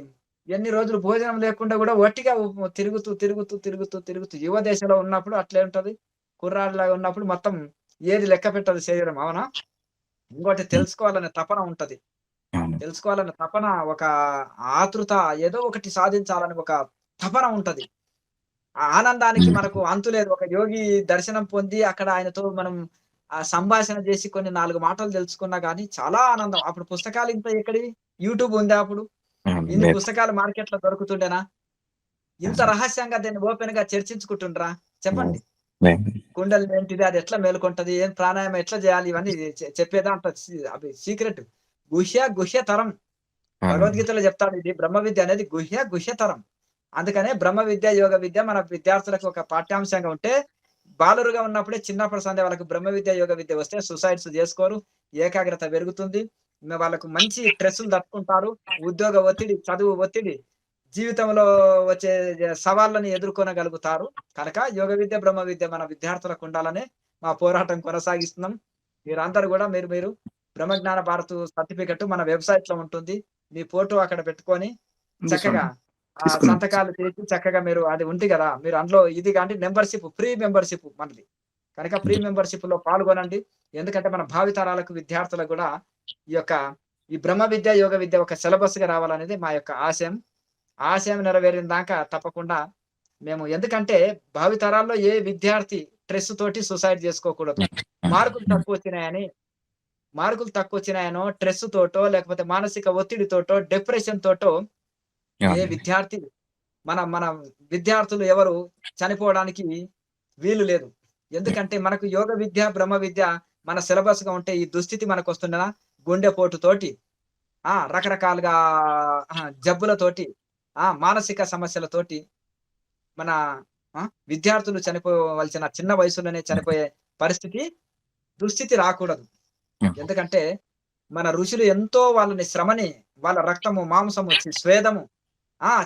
ఎన్ని రోజులు భోజనం లేకుండా కూడా ఒట్టిగా తిరుగుతూ తిరుగుతూ తిరుగుతూ తిరుగుతూ యువ దశలో ఉన్నప్పుడు అట్లే ఉంటది. కుర్రాడిలాగా ఉన్నప్పుడు మొత్తం ఏది లెక్క పెట్టదు శరీరం, అవునా. ఇంకోటి తెలుసుకోవాలనే తపన ఉంటది. తెలుసుకోవాలనే తపన, ఒక ఆతృత, ఏదో ఒకటి సాధించాలని ఒక తపన ఉంటది. ఆ ఆనందానికి మనకు అంతు లేదు. ఒక యోగి దర్శనం పొంది అక్కడ ఆయనతో మనం సంభాషణ చేసి కొన్ని 4 మాటలు తెలుసుకున్నా గాని చాలా ఆనందం. అప్పుడు పుస్తకాలు ఇంత ఎక్కడివి? యూట్యూబ్ ఉందా అప్పుడు? ఇన్ని లేదు. పుస్తకాలు మార్కెట్‌లో దొరుకుతుండేనా? ఇంత రహస్యంగా దీన్ని ఓపెన్‌గా చర్చించుకుంటుండ్రా? చెప్పండి. లేదు. కుండలిని ఏంటిది? అది ఎట్లా మేలుకొంటది? ఏం ప్రాణాయామం ఎట్లా చేయాలి? ఇవన్నీ చెప్పేదాంట్లో అవి సీక్రెట్. గుహ్యతరం. భగవద్గీతలో చెప్తాడు, ఇది బ్రహ్మ విద్య అనేది గుహ్యతరం. అందుకనే బ్రహ్మ విద్య, యోగ విద్య మన విద్యార్థులకు ఒక పాఠ్యాంశంగా ఉంటే, బాలురుగా ఉన్నప్పుడే చిన్నప్పటి సందే వాళ్ళకి బ్రహ్మ విద్య, యోగ విద్య వస్తే సూసైడ్స్ చేసుకోరు. ఏకాగ్రత పెరుగుతుంది. వాళ్ళకు మంచి స్ట్రెస్‌లు తట్టుకుంటారు. ఉద్యోగ ఒత్తిడి, చదువు ఒత్తిడి, జీవితంలో వచ్చే సవాళ్ళని ఎదుర్కొనగలుగుతారు. కనుక యోగ విద్య, బ్రహ్మ విద్య మన విద్యార్థులకు ఉండాలనే మా పోరాటం కొనసాగిస్తున్నాం. మీరందరూ గూడా మీరు బ్రహ్మజ్ఞాన భారత్ సర్టిఫికేట్ మన వెబ్‌సైట్‌లో ఉంటుంది. మీ ఫోటో అక్కడ పెట్టుకొని ఉంది చక్కగా స్వామి. తీసుకున్నాం. సంతకాలు చేసి చక్కగా మీరు అది ఉంది గదా. మీరు అందులో ఇది గాండి మెంబర్‌షిప్, ఫ్రీ మెంబర్‌షిప్ మనది. కనుక ఫ్రీ మెంబర్‌షిప్‌లో పాల్గొనండి. ఎందుకంటే మన భావితరాలకు విద్యార్థులకు గూడా ఈ యొక్క ఈ బ్రహ్మ విద్య, యోగ విద్య ఒక సిలబస్‌గా రావాలనేది మా యొక్క ఆశయం. ఆశయం నెరవేరిన దాకా తప్పకుండా మేము, ఎందుకంటే భావితరాల్లో ఏ విద్యార్థి స్ట్రెస్ తోటి సూసైడ్ చేసుకోకూడదు. మార్కులు తక్కువొచ్చినాయని మార్కులు తక్కువొచ్చినాయనో, స్ట్రెస్ తోటో, లేకపోతే మానసిక ఒత్తిడితోటో, డిప్రెషన్ తోటో ఏ విద్యార్థి మన మన విద్యార్థులు ఎవరు చనిపోవడానికి వీలు లేదు. ఎందుకంటే మనకు యోగ విద్య, బ్రహ్మ విద్య మన సిలబస్‌గా ఉంటే ఈ దుస్థితి మనకొస్తుండేనా? గుండెపోటుతోటి, రకరకాలుగా జబ్బులతోటి, మానసిక సమస్యలతోటి మన విద్యార్థులు చనిపోవలసిన చిన్న వయసులోనే చనిపోయే పరిస్థితి, దుస్థితి రాకూడదు. ఎందుకంటే మన ఋషులు ఎంతో వాళ్ళని శ్రమని, వాళ్ళ రక్తము, మాంసము, స్వేదము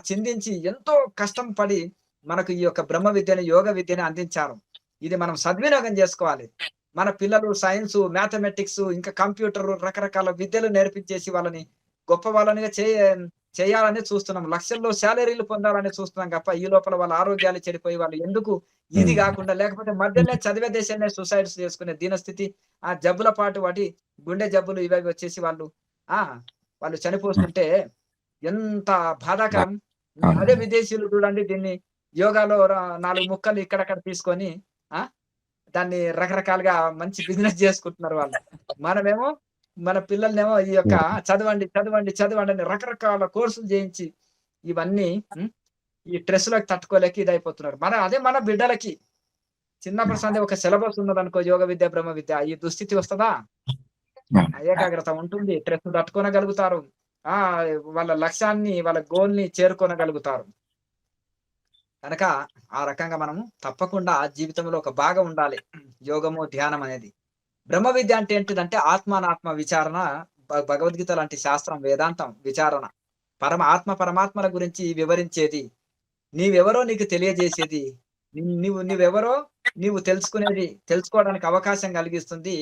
చిందించి ఎంతో కష్టం పడి మనకు ఈ యొక్క బ్రహ్మ విద్యని, యోగ విద్యని అందించారు. ఇది మనం సద్వినియోగం జేసుకోవాలి. మన పిల్లలు సైన్సు, మ్యాథమెటిక్స్, ఇంకా కంప్యూటరు, రకరకాల విద్యలు నేర్పించేసి వాళ్ళని గొప్ప వాళ్ళనిగా చేయాలని చూస్తున్నాం. లక్షల్లో సాలరీలు పొందాలని చూస్తున్నాం తప్ప, ఈ లోపల వాళ్ళ ఆరోగ్యాలు చెడిపోయి వాళ్ళు ఎందుకు ఇది గాకుండా, లేకపోతే మధ్యలోనే చదివే దేశాన్నే సూసైడ్స్ చేసుకునే దీనస్థితి, జబ్బుల పాటు వాటి గుండె జబ్బులు ఇవవి వచ్చేసి వాళ్ళు ఆ! వాళ్ళు చనిపోతుంటే ఎంత బాధాకరం. అదే విదేశీయులు చూడండి దీన్ని యోగాలో 4 ముక్కలు ఇక్కడక్కడ తీసుకొని ఆ! దాన్ని రకరకాలుగా మంచి బిజినెస్ జేసుకుంటున్నారు వాళ్ళు. మనమేమో మన పిల్లలనేమో ఈ యొక్క చదవండి, చదవండి, చదవండి అని రకరకాల కోర్సులు చేయించి ఇవన్నీ ఈ స్ట్రెస్‌లకి తట్టుకోలేక ఇదైపోతున్నారు. అదే మన బిడ్డలకి చిన్నప్పటి సందే ఒక సిలబస్ ఉన్నదనుకో, యోగ విద్య, బ్రహ్మ విద్య, ఈ దుస్థితి వస్తదా? ఏకాగ్రత ఉంటుంది. స్ట్రెస్ తట్టుకోనగలుగుతారు. ఆ! వాళ్ళ లక్ష్యాన్ని, వాళ్ళ గోల్‌ని చేరుకోనగలుగుతారు. కనుక ఆ రకంగా మనము తప్పకుండా జీవితంలో ఒక భాగం ఉండాలి. యోగము, ధ్యానం అనేది. బ్రహ్మ విద్య అంటే ఏంటిదంటే ఆత్మానాత్మ విచారణ, భగవద్గీత లాంటి శాస్త్రం, వేదాంతం విచారణ. పరమాత్మల గురించి వివరించేది. నీవెవరో నీకు తెలియజేసేది. నీవెవరో నీవు తెలుసుకోవడానికి అవకాశం కలిగిస్తుంది.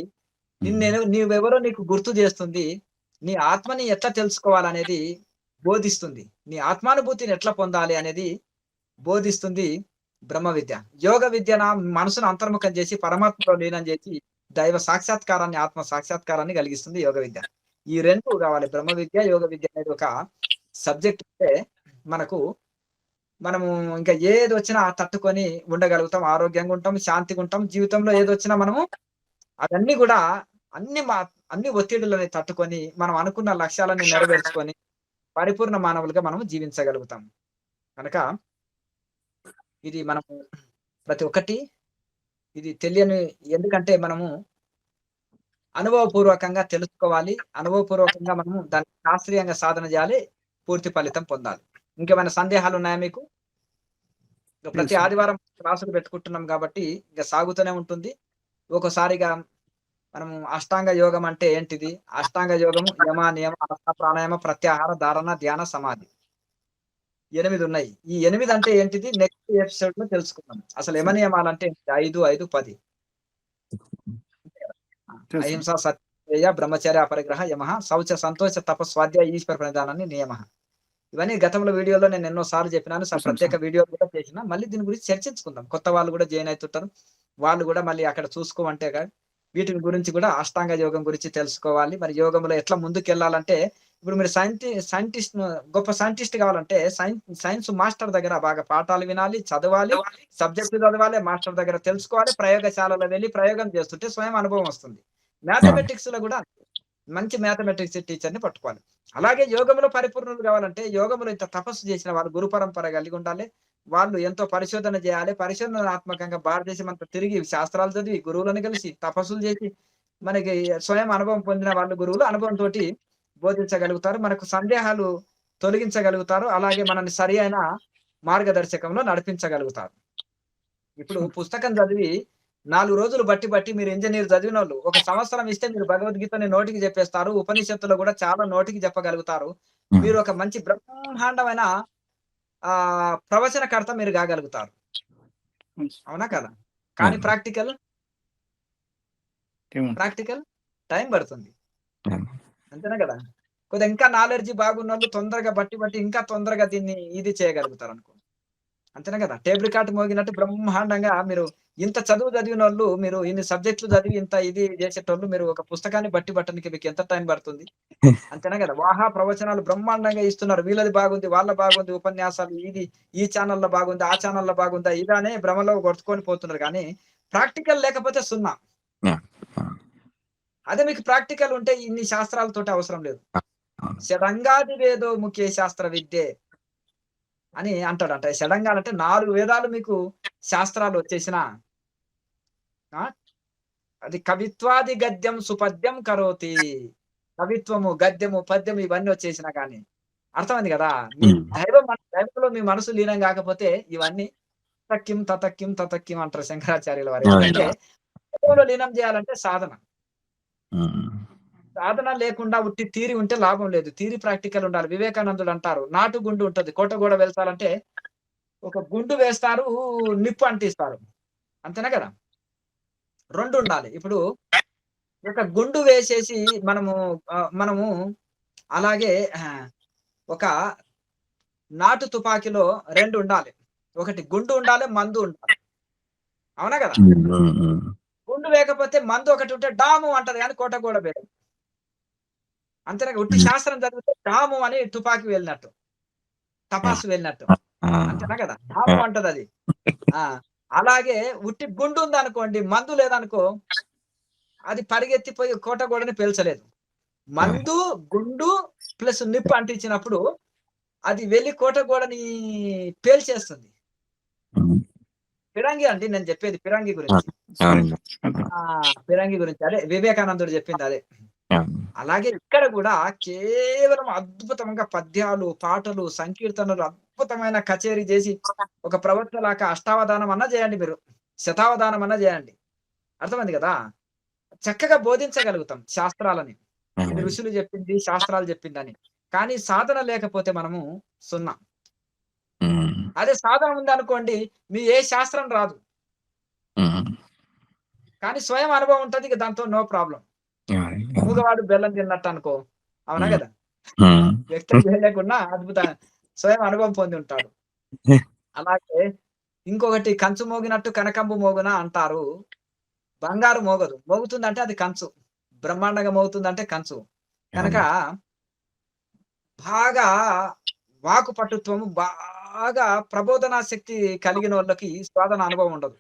నీవెవరో నీకు గుర్తు చేస్తుంది. నీ ఆత్మని ఎట్లా తెలుసుకోవాలనేది బోధిస్తుంది. నీ ఆత్మానుభూతిని ఎట్లా పొందాలి అనేది బోధిస్తుంది బ్రహ్మ విద్య. యోగ విద్య నా మనసును అంతర్ముఖం చేసి పరమాత్మలో లీనం చేసి దైవ సాక్షాత్కారాన్ని, ఆత్మ సాక్షాత్కారాన్ని కలిగిస్తుంది యోగ విద్య. ఈ 2 కావాలి. బ్రహ్మ విద్య, యోగ విద్య అనేది ఒక సబ్జెక్ట్ ఉంటే మనము ఇంకా ఏదొచ్చినా తట్టుకొని ఉండగలుగుతాం. ఆరోగ్యంగా ఉంటాం, శాంతిగా ఉంటాం. జీవితంలో ఏదొచ్చినా మనము అవన్నీ కూడా అన్ని ఒత్తిడులని తట్టుకొని మనం అనుకున్న లక్ష్యాలను నెరవేర్చుకొని పరిపూర్ణ మానవులుగా మనము జీవించగలుగుతాం. కనుక ఇది మనము ప్రతి ఒక్కటి ఇది తెలియని, ఎందుకంటే మనము అనుభవపూర్వకంగా తెలుసుకోవాలి. అనుభవపూర్వకంగా మనము దాన్ని శాస్త్రీయంగా సాధన చేయాలి. పూర్తి ఫలితం పొందాలి. ఇంకేమైనా సందేహాలు ఉన్నాయా మీకు? ప్రతి ఆదివారం క్లాసులు పెట్టుకుంటున్నాం కాబట్టి ఇంకా సాగుతూనే ఉంటుంది. ఒక్కోసారిగా మనము అష్టాంగ యోగం అంటే ఏంటిది? అష్టాంగ యోగము యమ, నియమ, ఆసన, ప్రాణాయామ, ప్రత్యాహార, ధారణ, ధ్యాన, సమాధి 8 ఉన్నాయి. ఈ 8 అంటే ఏంటిది? నెక్స్ట్ ఎపిసోడ్ లో తెలుసుకుందాం. అసలు యమ నియమాలు అంటే 5, 5, 10. అహింస, సత్య, బ్రహ్మచర్య, అపరిగ్రహ, యమ, శౌచ, సంతోష, తప, స్వాధ్యాయ, ఈశ్వర ప్రణిధానాన్ని నియమ. ఇవన్నీ గతంలో వీడియోలో నేను ఎన్నో సార్లు చెప్పినాను. ప్రత్యేక వీడియో కూడా చేసిన. మళ్ళీ దీని గురించి చర్చించుకుందాం. కొత్త వాళ్ళు కూడా జాయిన్ అవుతుంటారు. వాళ్ళు కూడా మళ్ళీ అక్కడ చూసుకోమంటే వీటి గురించి కూడా అష్టాంగ యోగం గురించి తెలుసుకోవాలి. మరి యోగంలో ఎట్లా ముందుకెళ్ళాలంటే, ఇప్పుడు మీరు సైంటిస్ట్ గొప్ప సైంటిస్ట్ కావాలంటే సైన్స్ మాస్టర్ దగ్గర బాగా పాఠాలు వినాలి, చదవాలి, సబ్జెక్టు చదవాలి, మాస్టర్ దగ్గర తెలుసుకోవాలి, ప్రయోగశాలలో వెళ్ళి ప్రయోగం చేస్తుంటే స్వయం అనుభవం వస్తుంది. మ్యాథమెటిక్స్ లో కూడా మంచి మ్యాథమెటిక్స్ టీచర్ ని పట్టుకోవాలి. అలాగే యోగంలో పరిపూర్ణులు కావాలంటే, యోగంలో ఇంత తపస్సు చేసిన వాళ్ళు గురు పరంపర కలిగి ఉండాలి. వాళ్ళు ఎంతో పరిశోధన చేయాలి. పరిశోధనాత్మకంగా భారతదేశం అంతా తిరిగి శాస్త్రాలు చదివి గురువులను కలిసి తపస్సులు చేసి మనకి స్వయం అనుభవం పొందిన వాళ్ళు గురువులు అనుభవంతో బోధించగలుగుతారు. మనకు సందేహాలు తొలగించగలుగుతారు. అలాగే మనల్ని సరి అయిన మార్గదర్శకంలో నడిపించగలుగుతారు. ఇప్పుడు పుస్తకం చదివి 4 రోజులు బట్టి మీరు ఇంజనీర్ చదివినోళ్ళు 1 సంవత్సరం ఇస్తే మీరు భగవద్గీతని నోటికి చెప్పేస్తారు. ఉపనిషత్తులో కూడా చాలా నోటికి చెప్పగలుగుతారు. మీరు ఒక మంచి బ్రహ్మాండమైన ప్రవచనకర్త మీరు కాగలుగుతారు. అవునా కదా? కానీ ప్రాక్టికల్ టైం పడుతుంది. అంతేనా కదా? కొద్దిగా ఇంకా నాలెడ్జి బాగున్నోళ్ళు తొందరగా బట్టి ఇంకా తొందరగా దీన్ని ఇది చేయగలుగుతారు అనుకో. అంతేనా కదా? టేప్ రికార్డ్ మోగినట్టు బ్రహ్మాండంగా మీరు ఇంత చదువు చదివినోళ్ళు, మీరు ఇన్ని సబ్జెక్టులు చదివి ఇంత ఇది చేసేటోళ్ళు, మీరు ఒక పుస్తకాన్ని పట్టడానికి మీకు ఎంత టైం పడుతుంది? అంతేనా కదా? వాహా ప్రవచనాలు బ్రహ్మాండంగా ఇస్తున్నారు. వీళ్ళది బాగుంది, వాళ్ళ బాగుంది, ఉపన్యాసాలు ఇది ఈ ఛానల్లో బాగుంది, ఆ ఛానల్లో బాగుందా, ఇదానే భ్రమలో కొట్టుకొని పోతున్నారు. కానీ ప్రాక్టికల్ లేకపోతే 0. అదే మీకు ప్రాక్టికల్ ఉంటే ఇన్ని శాస్త్రాలతోటి అవసరం లేదు. షడంగాది వేదో ముఖ్య శాస్త్ర విద్యే అని అంటాడంట. షడంగాలంటే 4 వేదాలు మీకు శాస్త్రాలు వచ్చేసిన అది కవిత్వాది గద్యం సుపద్యం కరోతి. కవిత్వము, గద్యము, పద్యం ఇవన్నీ వచ్చేసినా కానీ అర్థమైంది కదా? మీ దైవంలో మీ మనసు లీనం కాకపోతే ఇవన్నీ తతక్కిం అంటారు శంకరాచార్యుల వారు. ఎందుకంటే దైవంలో లీనం చేయాలంటే సాధన. సాధన లేకుండా ఉట్టి థియరీ ఉంటే లాభం లేదు. థియరీ ప్రాక్టికల్ ఉండాలి. వివేకానందుడు అంటారు, నాటు గుండు ఉంటది, కోటగోడ వెళ్తారంటే ఒక గుండు వేస్తారు, నిప్పు అంటిస్తారు. అంతేనా కదా? 2 ఉండాలి. ఇప్పుడు ఒక గుండు వేసేసి మనము అలాగే ఒక నాటు తుపాకీలో 2 ఉండాలి. ఒకటి గుండు ఉండాలి, మందు ఉండాలి. అవునా కదా? గుండు వేయకపోతే మందు ఒకటి ఉంటే డాము అంటది కానీ కోటగోడ వేయదు. అంతేనా? ఉట్టి శాస్త్రం చదివితే డాము అని తుపాకీ వెళ్ళినట్టు, తపాసు వెళ్ళినట్టు. అంతేనా కదా? డాము అంటది అది. అలాగే ఉట్టి గుండు ఉందనుకోండి, మందు లేదనుకో, అది పరిగెత్తిపోయి కోటగోడని పేల్చలేదు. మందు, గుండు ప్లస్ నిప్పు అంటించినప్పుడు అది వెళ్ళి కోటగోడని పేల్చేస్తుంది. ఫిరంగి అండి నేను చెప్పేది, ఫిరంగి గురించి. ఫిరంగి గురించి అదే వివేకానందుడు చెప్పింది అదే. అలాగే ఇక్కడ కూడా కేవలం అద్భుతంగా పద్యాలు, పాటలు, సంకీర్తనలు అద్భుతమైన కచేరీ చేసి ఒక ప్రవచనలాగా అష్టావధానం అన్నా చేయండి, మీరు శతావధానం అన్నా చేయండి. అర్థమైంది కదా? చక్కగా బోధించగలుగుతాం శాస్త్రాలని. ఇది ఋషులు చెప్పింది, శాస్త్రాలు చెప్పిందని. కానీ సాధన లేకపోతే మనము 0. అదే సాధన ఉందనుకోండి, మీ ఏ శాస్త్రం రాదు. కానీ స్వయం అనుభవం ఉంటది, దాంతో నో ప్రాబ్లం. మూగవాడు బెల్లం తిన్నట్టు అనుకో. అవునా కదా? వ్యక్తం చేయలేకున్నా అద్భుత స్వయం అనుభవం పొంది ఉంటాడు. అలాగే ఇంకొకటి కంచు మోగినట్టు కనకంబు మోగున అంటారు. బంగారు మోగదు. మోగుతుందంటే అది కంచు. బ్రహ్మాండంగా మోగుతుందంటే కంచు. కనుక బాగా వాక్కు పటుత్వము బాగా ప్రబోధనా శక్తి కలిగినోళ్ళకి సాధన అనుభవం ఉండదు.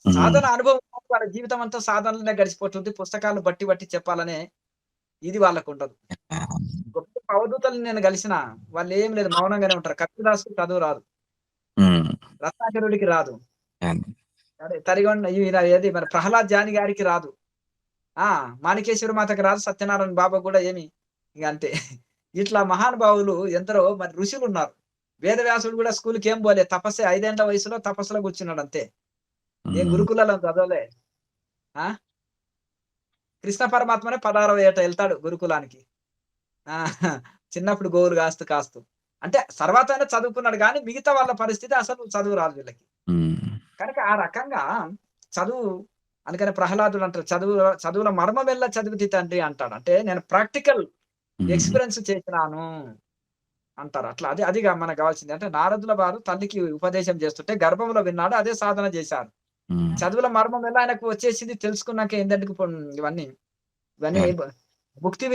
సాధన అనుభవం ఉన్నోళ్ళకి వాళ్ళ జీవితం అంతా సాధనలోనే గడిచిపోతుంది. పుస్తకాలను బట్టి చెప్పాలనే ఇది వాళ్ళకుండదు. గొప్ప అవధూతల్ని నేను కలిసిన వాళ్ళేం లేదు మౌనంగానే ఉంటారు. కబీర్దాస్‌కి చదువు రాదు. రత్నాకరుడికి రాదు. అదే తరిగొండ ఈయన ఏది మన ప్రహ్లాద్ జాని గారికి రాదు. మాణికేశ్వరి మాతకి రాదు. సత్యనారాయణ బాబాకు గూడా ఏమి ఇంగ అంతే. ఇట్లా మహానుభావులు ఎందరో మరి ఋషులున్నారు. వేదవ్యాసుడు గూడా స్కూలుకేం పోలే. తపస్సే 5 ఏండ్ల వయసులో తపస్సులో కూర్చున్నాడంతే. ఏం గురుకులలో చదవలే. ఆ! కృష్ణ పరమాత్మనే 16వ ఏట ఎళ్తాడు గురుకులానికి. ఆ! చిన్నప్పుడు గోవులు కాస్తూ. అంటే తర్వాత అయినా చదువుకున్నాడు గానీ, మిగతా వాళ్ళ పరిస్థితి అసలు చదువు రాదు వీళ్ళకి. కనుక ఆ రకంగా చదువు అందుకని ప్రహ్లాదుడు అంటారు. చదువుల మర్మమెల్ల చదివితి తండ్రి అంటాడు. అంటే నేను ప్రాక్టికల్ ఎక్స్‌పీరియన్స్ చేసినాను అంటారు. అట్లా అదిగా మనకు కావాల్సింది. అంటే నారదుల వారు తల్లికి ఉపదేశం చేస్తుంటే గర్భంలో విన్నాడు. అదే సాధన చేశారు. చదువుల మర్మం ఎలా ఆయనకు వచ్చేసింది తెలుసుకున్నాక ఏందంటే ఇవన్నీ ముక్తి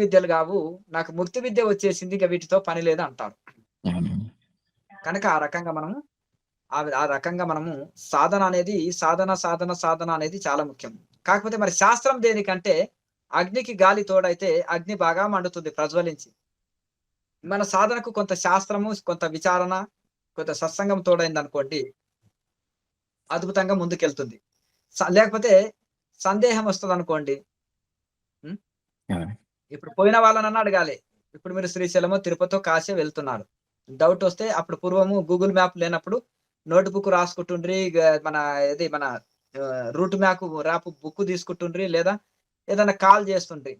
విద్యలు గావు. నాకు ముక్తి విద్య వచ్చేసింది. ఇక వీటితో పని లేదు అంటారు. కనుక ఆ రకంగా మనము సాధన అనేది చాలా ముఖ్యం. కాకపోతే మరి శాస్త్రం దేనికంటే అగ్నికి గాలి తోడైతే అగ్ని బాగా మండుతుంది ప్రజ్వలించి. మన సాధనకు కొంత శాస్త్రము, కొంత విచారణ, కొంత సత్సంగం తోడైందనుకోండి అద్భుతంగా ముందుకెళ్తుంది. లేకపోతే సందేహం వస్తదనుకోండి. ఇప్పుడు పోయిన వాళ్ళనన్నా అడగాలి. ఇప్పుడు మీరు శ్రీశైలమో, తిరుపతో, కాశీ వెళ్తున్నారు. డౌటొస్తే అప్పుడు పూర్వము గూగుల్ మ్యాప్ లేనప్పుడు నోట్ బుక్ రాసుకుంటుండ్రి. మన రూట్ ర్యాప్ బుక్ తీసుకుంటుండ్రి. లేదా ఏదైనా కాల్ చేస్తుండ్రి.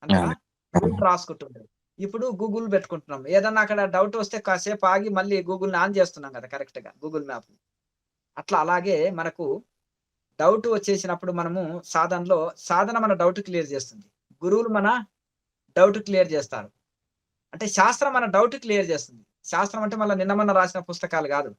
అంతేనా? రూట్ రాసుకుంటుండ్రి. ఇప్పుడు గూగుల్ పెట్టుకుంటున్నాం. ఏదన్నా అక్కడ డౌట్ వస్తే కాసేపు ఆగి మళ్ళీ గూగుల్‌ని ఆన్ చేస్తున్నాం కదా! కరెక్ట్‌గా గూగుల్ మ్యాప్. అలాగే మనకు డౌట్ వచ్చేసినప్పుడు మనము సాధన మన డౌట్ క్లియర్ చేస్తుంది. గురువులు మన డౌట్ క్లియర్ చేస్తారు. అంటే శాస్త్రం మన డౌట్ క్లియర్ చేస్తుంది. శాస్త్రం అంటే మళ్ళా నిన్న మొన్న రాసిన పుస్తకాలు గాదు.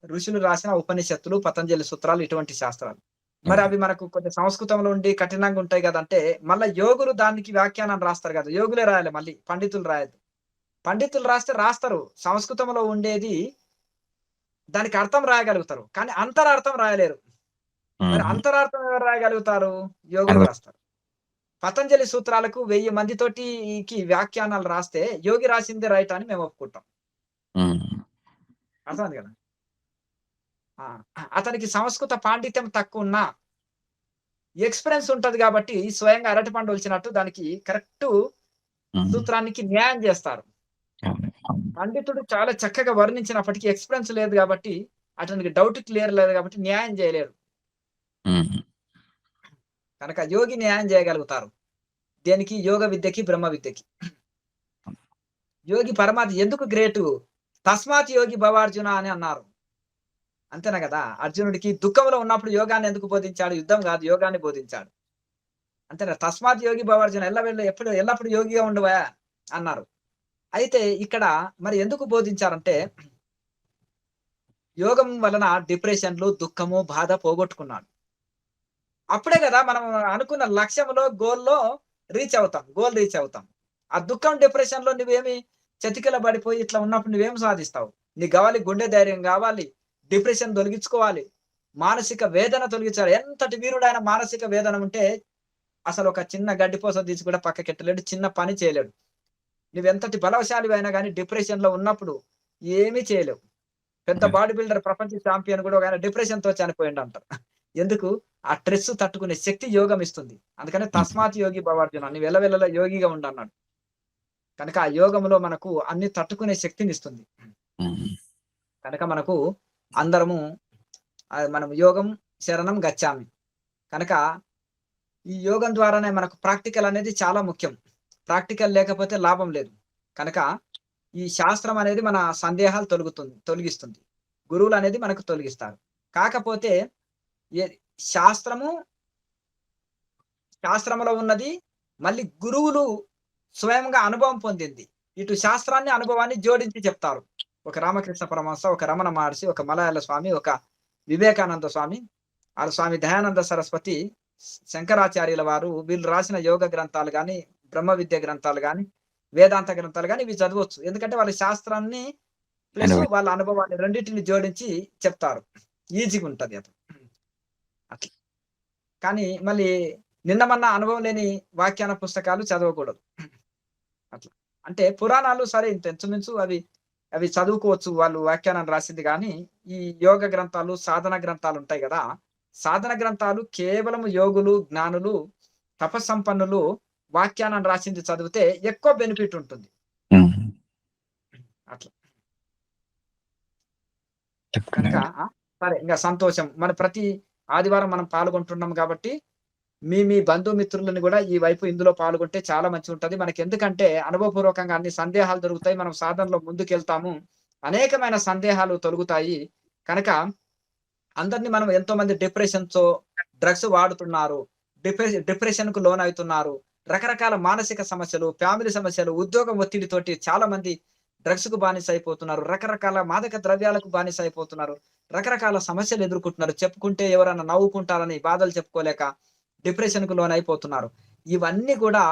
ఋషులు రాసిన ఉపనిషత్తులు, పతంజలి సూత్రాలు ఇటువంటి శాస్త్రాలు. మరి అవి మనకు కొంచెం సంస్కృతంలో ఉండి కఠినంగా ఉంటాయి గదంటే, మళ్ళా యోగులు దానికి వ్యాఖ్యానం రాస్తారు గదా! యోగులే రాయాలి మళ్ళీ. పండితులు రాయొద్దు. పండితులు రాస్తారు. సంస్కృతంలో ఉండేది దానికి అర్థం రాయగలుగుతారు. కానీ అంతరార్థం రాయలేరు. మరి అంతరార్థం ఎవరు రాయగలుగుతారు? యోగులు రాస్తారు. పతంజలి సూత్రాలకు 1000 మందితోటికి వ్యాఖ్యానాలు రాస్తే, యోగి రాసిందే రైట్ అని మేము ఒప్పుకుంటాం. అర్థమైంది గదా! అతనికి సంస్కృత పాండిత్యం తక్కువున్నా, ఎక్స్‌పీరియన్స్ ఉంటది గాబట్టి, స్వయంగా అరటిపండు ఒలిచినట్టు దానికి కరెక్టు సూత్రానికి న్యాయం జేస్తారు. పండితుడు చాలా చక్కగా వర్ణించినప్పటికీ ఎక్స్‌పీరియన్స్ లేదు గాబట్టి, అతనికి డౌట్ క్లియర్ లేదు గాబట్టి న్యాయం జేయలేరు. కనుక యోగి న్యాయం జేయగలుగుతారు. దేనికి? యోగ విద్యకి, బ్రహ్మ విద్యకి. యోగి పరమాత్మ ఎందుకు గ్రేటు? తస్మాత్ యోగి భవార్జున అని అన్నారు. అంతేనా గదా! అర్జునుడికి దుఃఖంలో ఉన్నప్పుడు యోగాన్ని ఎందుకు బోధించాడు? యుద్ధం గాదు యోగాన్ని బోధించాడు. అంతేనా? తస్మాత్ యోగి భవార్జున ఎల్లప్పుడు యోగిగా ఉండవా అన్నారు. అయితే ఇక్కడ మరి ఎందుకు బోధించారంటే, యోగం వలన డిప్రెషన్‌లు, దుఃఖము, బాధ పోగొట్టుకున్నాడు. అప్పుడే గదా మనం అనుకున్న లక్ష్యంలో, గోల్ రీచ్ అవుతాం. ఆ దుఃఖం, డిప్రెషన్‌లో నువ్వేమి చతికిల పడిపోయి ఇట్లా ఉన్నప్పుడు నువ్వేం సాధిస్తావు? నీకు గావాలి గుండె ధైర్యం గావాలి. డిప్రెషన్ తొలగించుకోవాలి. మానసిక వేదన తొలగించాలి. ఎంతటి వీరుడైన మానసిక వేదన ఉంటే అసలు ఒక చిన్న గడ్డిపోస తీసి కూడా పక్కకెట్టలేడు. చిన్న పని చేయలేడు. నువ్వెంతటి బలశాలివైనా గాని డిప్రెషన్‌లో ఉన్నప్పుడు ఏమీ చేయలేవు. పెద్ద బాడీ బిల్డర్ ప్రపంచ చాంపియన్ కూడా ఒకాయన డిప్రెషన్‌తో చనిపోయిండంటారు. ఎందుకు? ఆ స్ట్రెస్ తట్టుకునే శక్తి యోగం ఇస్తుంది. అందుకనే తస్మాత్ యోగి భవార్జున నువ్వు ఎల్లవెల్లలా యోగిగా ఉండన్నాడు. కనుక ఆ యోగంలో మనకు అన్ని తట్టుకునే శక్తినిస్తుంది. కనుక మనకు అందరము మనం యోగం శరణం గచ్చామి. కనుక ఈ యోగం ద్వారానే మనకు ప్రాక్టికల్ అనేది చాలా ముఖ్యం. ప్రాక్టికల్ లేకపోతే లాభం లేదు. కనుక ఈ శాస్త్రం అనేది మన సందేహాలు తొలగిస్తుంది. గురువులు అనేది మనకు తొలగిస్తారు. కాకపోతే శాస్త్రములో ఉన్నది మళ్ళీ గురువులు స్వయంగా అనుభవం పొందింది. ఇటు శాస్త్రాన్ని, అనుభవాన్ని జోడించి చెప్తారు. ఒక రామకృష్ణ పరమహంస, ఒక రమణ మహర్షి, ఒక మలయాళ స్వామి, ఒక వివేకానంద స్వామి, స్వామి దయానంద సరస్వతి, శంకరాచార్యుల వారు వీళ్ళు రాసిన యోగ గ్రంథాలు గాని, బ్రహ్మ విద్య గ్రంథాలు గాని, వేదాంత గ్రంథాలు గాని ఇవి చదవచ్చు. ఎందుకంటే వాళ్ళ శాస్త్రాన్ని ప్లస్ అనుభవం. వాళ్ళ అనుభవాన్ని రెండిటిని జోడించి చెప్తారు. ఈజీగా ఉంటది అది. అట్లా. కానీ మళ్ళీ నిన్న మొన్న అనుభవం లేని వ్యాఖ్యాన పుస్తకాలు చదవకూడదు. అట్లా. అంటే పురాణాలు సరే ఇంచుమించు అవి చదువుకోవచ్చు. వాళ్ళు వ్యాఖ్యానం రాసింది గానీ, ఈ యోగ గ్రంథాలు, సాధన గ్రంథాలు ఉంటాయి గదా! సాధన గ్రంథాలు కేవలం యోగులు, జ్ఞానులు, తపస్సంపన్నులు వ్యాఖ్యానం రాసింది చదివితే ఎక్కువ బెనిఫిట్ ఉంటుంది. ఉమ్. అట్లా. కనుక సరే ఇంగ సంతోషం. మన ప్రతి ఆదివారం మనం పాల్గొంటున్నాం గాబట్టి, మీ బంధుమిత్రులని గూడా ఈ వైపు ఇందులో పాల్గొంటే చాలా మంచిగుంటది. మనకెందుకంటే అనుభవపూర్వకంగా అన్ని సందేహాలు దొరుకుతాయి. మనం సాధనలో ముందుకెళ్తాము. అనేకమైన సందేహాలు తొలగుతాయి. కనుక అందరిని మనం ఎంతోమంది డిప్రెషన్‌తో డ్రగ్స్ వాడుతున్నారు. డిప్రెషన్‌కు లోనవుతున్నారు. రకరకాల మానసిక సమస్యలు, ఫ్యామిలీ సమస్యలు, ఉద్యోగం ఒత్తిడితోటి చాలా మంది డ్రగ్స్‌కు బానిసైపోతున్నారు. రకరకాల మాదక ద్రవ్యాలకు బానిసైపోతున్నారు. రకరకాల సమస్యలు ఎదుర్కొంటున్నారు. చెప్పుకుంటే ఎవరన్నా నవ్వుకుంటారని బాధలు చెప్పుకోలేక డిప్రెషన్‌కు లోనైపోతున్నారు. ఇవన్నీ గూడా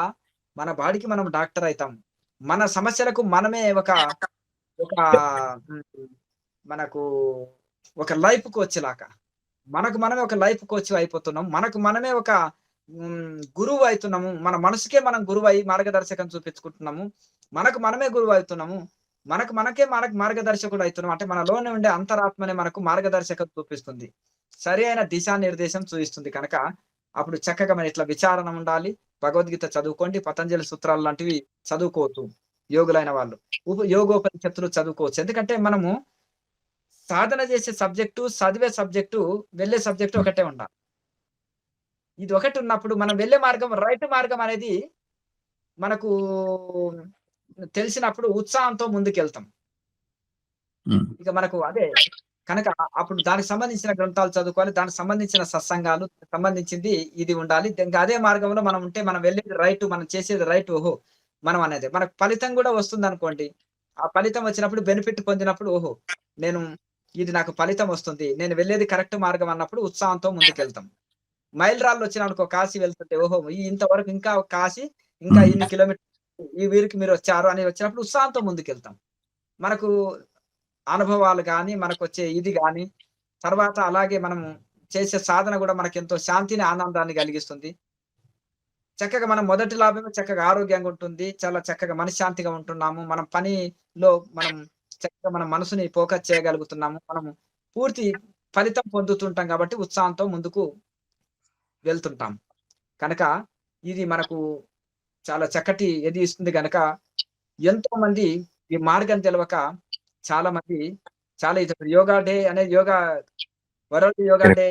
మన బాడీకి మనం డాక్టర్ అయితాం. మన సమస్యలకు మనమే ఒక ఒక హ్మ్. మనకు ఒక లైఫ్ కోచ్ లాగా. మనకు మనమే ఒక లైఫ్ కోచ్ అయిపోతున్నాం. మనకు మనమే ఒక గురువు అయితున్నాము. మన మనసుకే మనం గురువై మార్గదర్శకం చూపించుకుంటున్నాము. మనకు మనమే గురువు అవుతున్నాము. మనకు మార్గదర్శకుడు అయితున్నాం. అంటే మనలోనే ఉండే అంతరాత్మనే మనకు మార్గదర్శకం చూపిస్తుంది. సరి అయిన దిశానిర్దేశం చూయిస్తుంది కనుక, అప్పుడు చక్కగా మన ఇట్లా విచారణ ఉండాలి. భగవద్గీత చదువుకోండి. పతంజలి సూత్రాలు లాంటివి చదువుకోవచ్చు. యోగులైన వాళ్ళు. యోగోపనిషత్తులు చదువుకోవచ్చు. ఎందుకంటే మనము సాధన చేసే సబ్జెక్టు, చదివే సబ్జెక్టు, వెళ్ళే సబ్జెక్టు ఒకటే ఉండాలి. ఇది ఒకటి ఉన్నప్పుడు మనం వెళ్ళే మార్గం రైట్ మార్గం అనేది మనకు తెలిసినప్పుడు ఉత్సాహంతో ముందుకెళ్తాం. ఉమ్. ఇక మనకు అదే కనుక అప్పుడు దానికి సంబంధించిన గ్రంథాలు చదువుకోవాలి. దానికి సంబంధించిన సత్సంగాలు, సంబంధించింది ఇది ఉండాలి. ఇంకా అదే మార్గంలో మనం ఉంటే మనం వెళ్ళేది రైట్, మనం చేసేది రైట్. ఓహో! మనం అనేది. మనకు ఫలితం గూడా వస్తుందనుకోండి. ఆ ఫలితం వచ్చినప్పుడు బెనిఫిట్ పొందినప్పుడు ఓహో! నేను ఇది నాకు ఫలితం వస్తుంది. నేను వెళ్ళేది కరెక్ట్ మార్గం అన్నప్పుడు ఉత్సాహంతో ముందుకెళ్తాం. మైలురాళ్ళొచ్చినాయనుకో కాశీ వెళ్తుంటే ఓహో! ఇంతవరకు ఇంకా కాశీ, ఇంకా ఉమ్. ఇన్ని కిలోమీటర్లు ఈ ఊరికి మీరొచ్చారు అని వచ్చినప్పుడు ఉత్సాహంతో ముందుకెళ్తాం. మనకు అనుభవాలు గాని, మనకొచ్చే ఇది గాని, తర్వాత అలాగే మనం చేసే సాధన గూడా మనకెంతో శాంతిని, ఆనందాన్ని కలిగిస్తుంది. చక్కగా మనం మొదటి లాభమే చక్కగా ఆరోగ్యంగా ఉంటుంది. చాలా చక్కగా మనశ్శాంతిగా ఉంటున్నాము. మనం పనిలో మనం చక్కగా మన మనసుని ఫోకస్ చేయగలుగుతున్నాము. మనము పూర్తి ఫలితం పొందుతుంటాం కాబట్టి ఉత్సాహంతో ముందుకు వెళ్తుంటాం. కనుక ఇది మనకు చాలా చక్కటి ఇది ఇస్తుంది గనక ఎంతోమంది ఈ మార్గం తెలవక చాలా మంది చాలా ఇది యోగా డే అనేది వరల్డ్ యోగా డే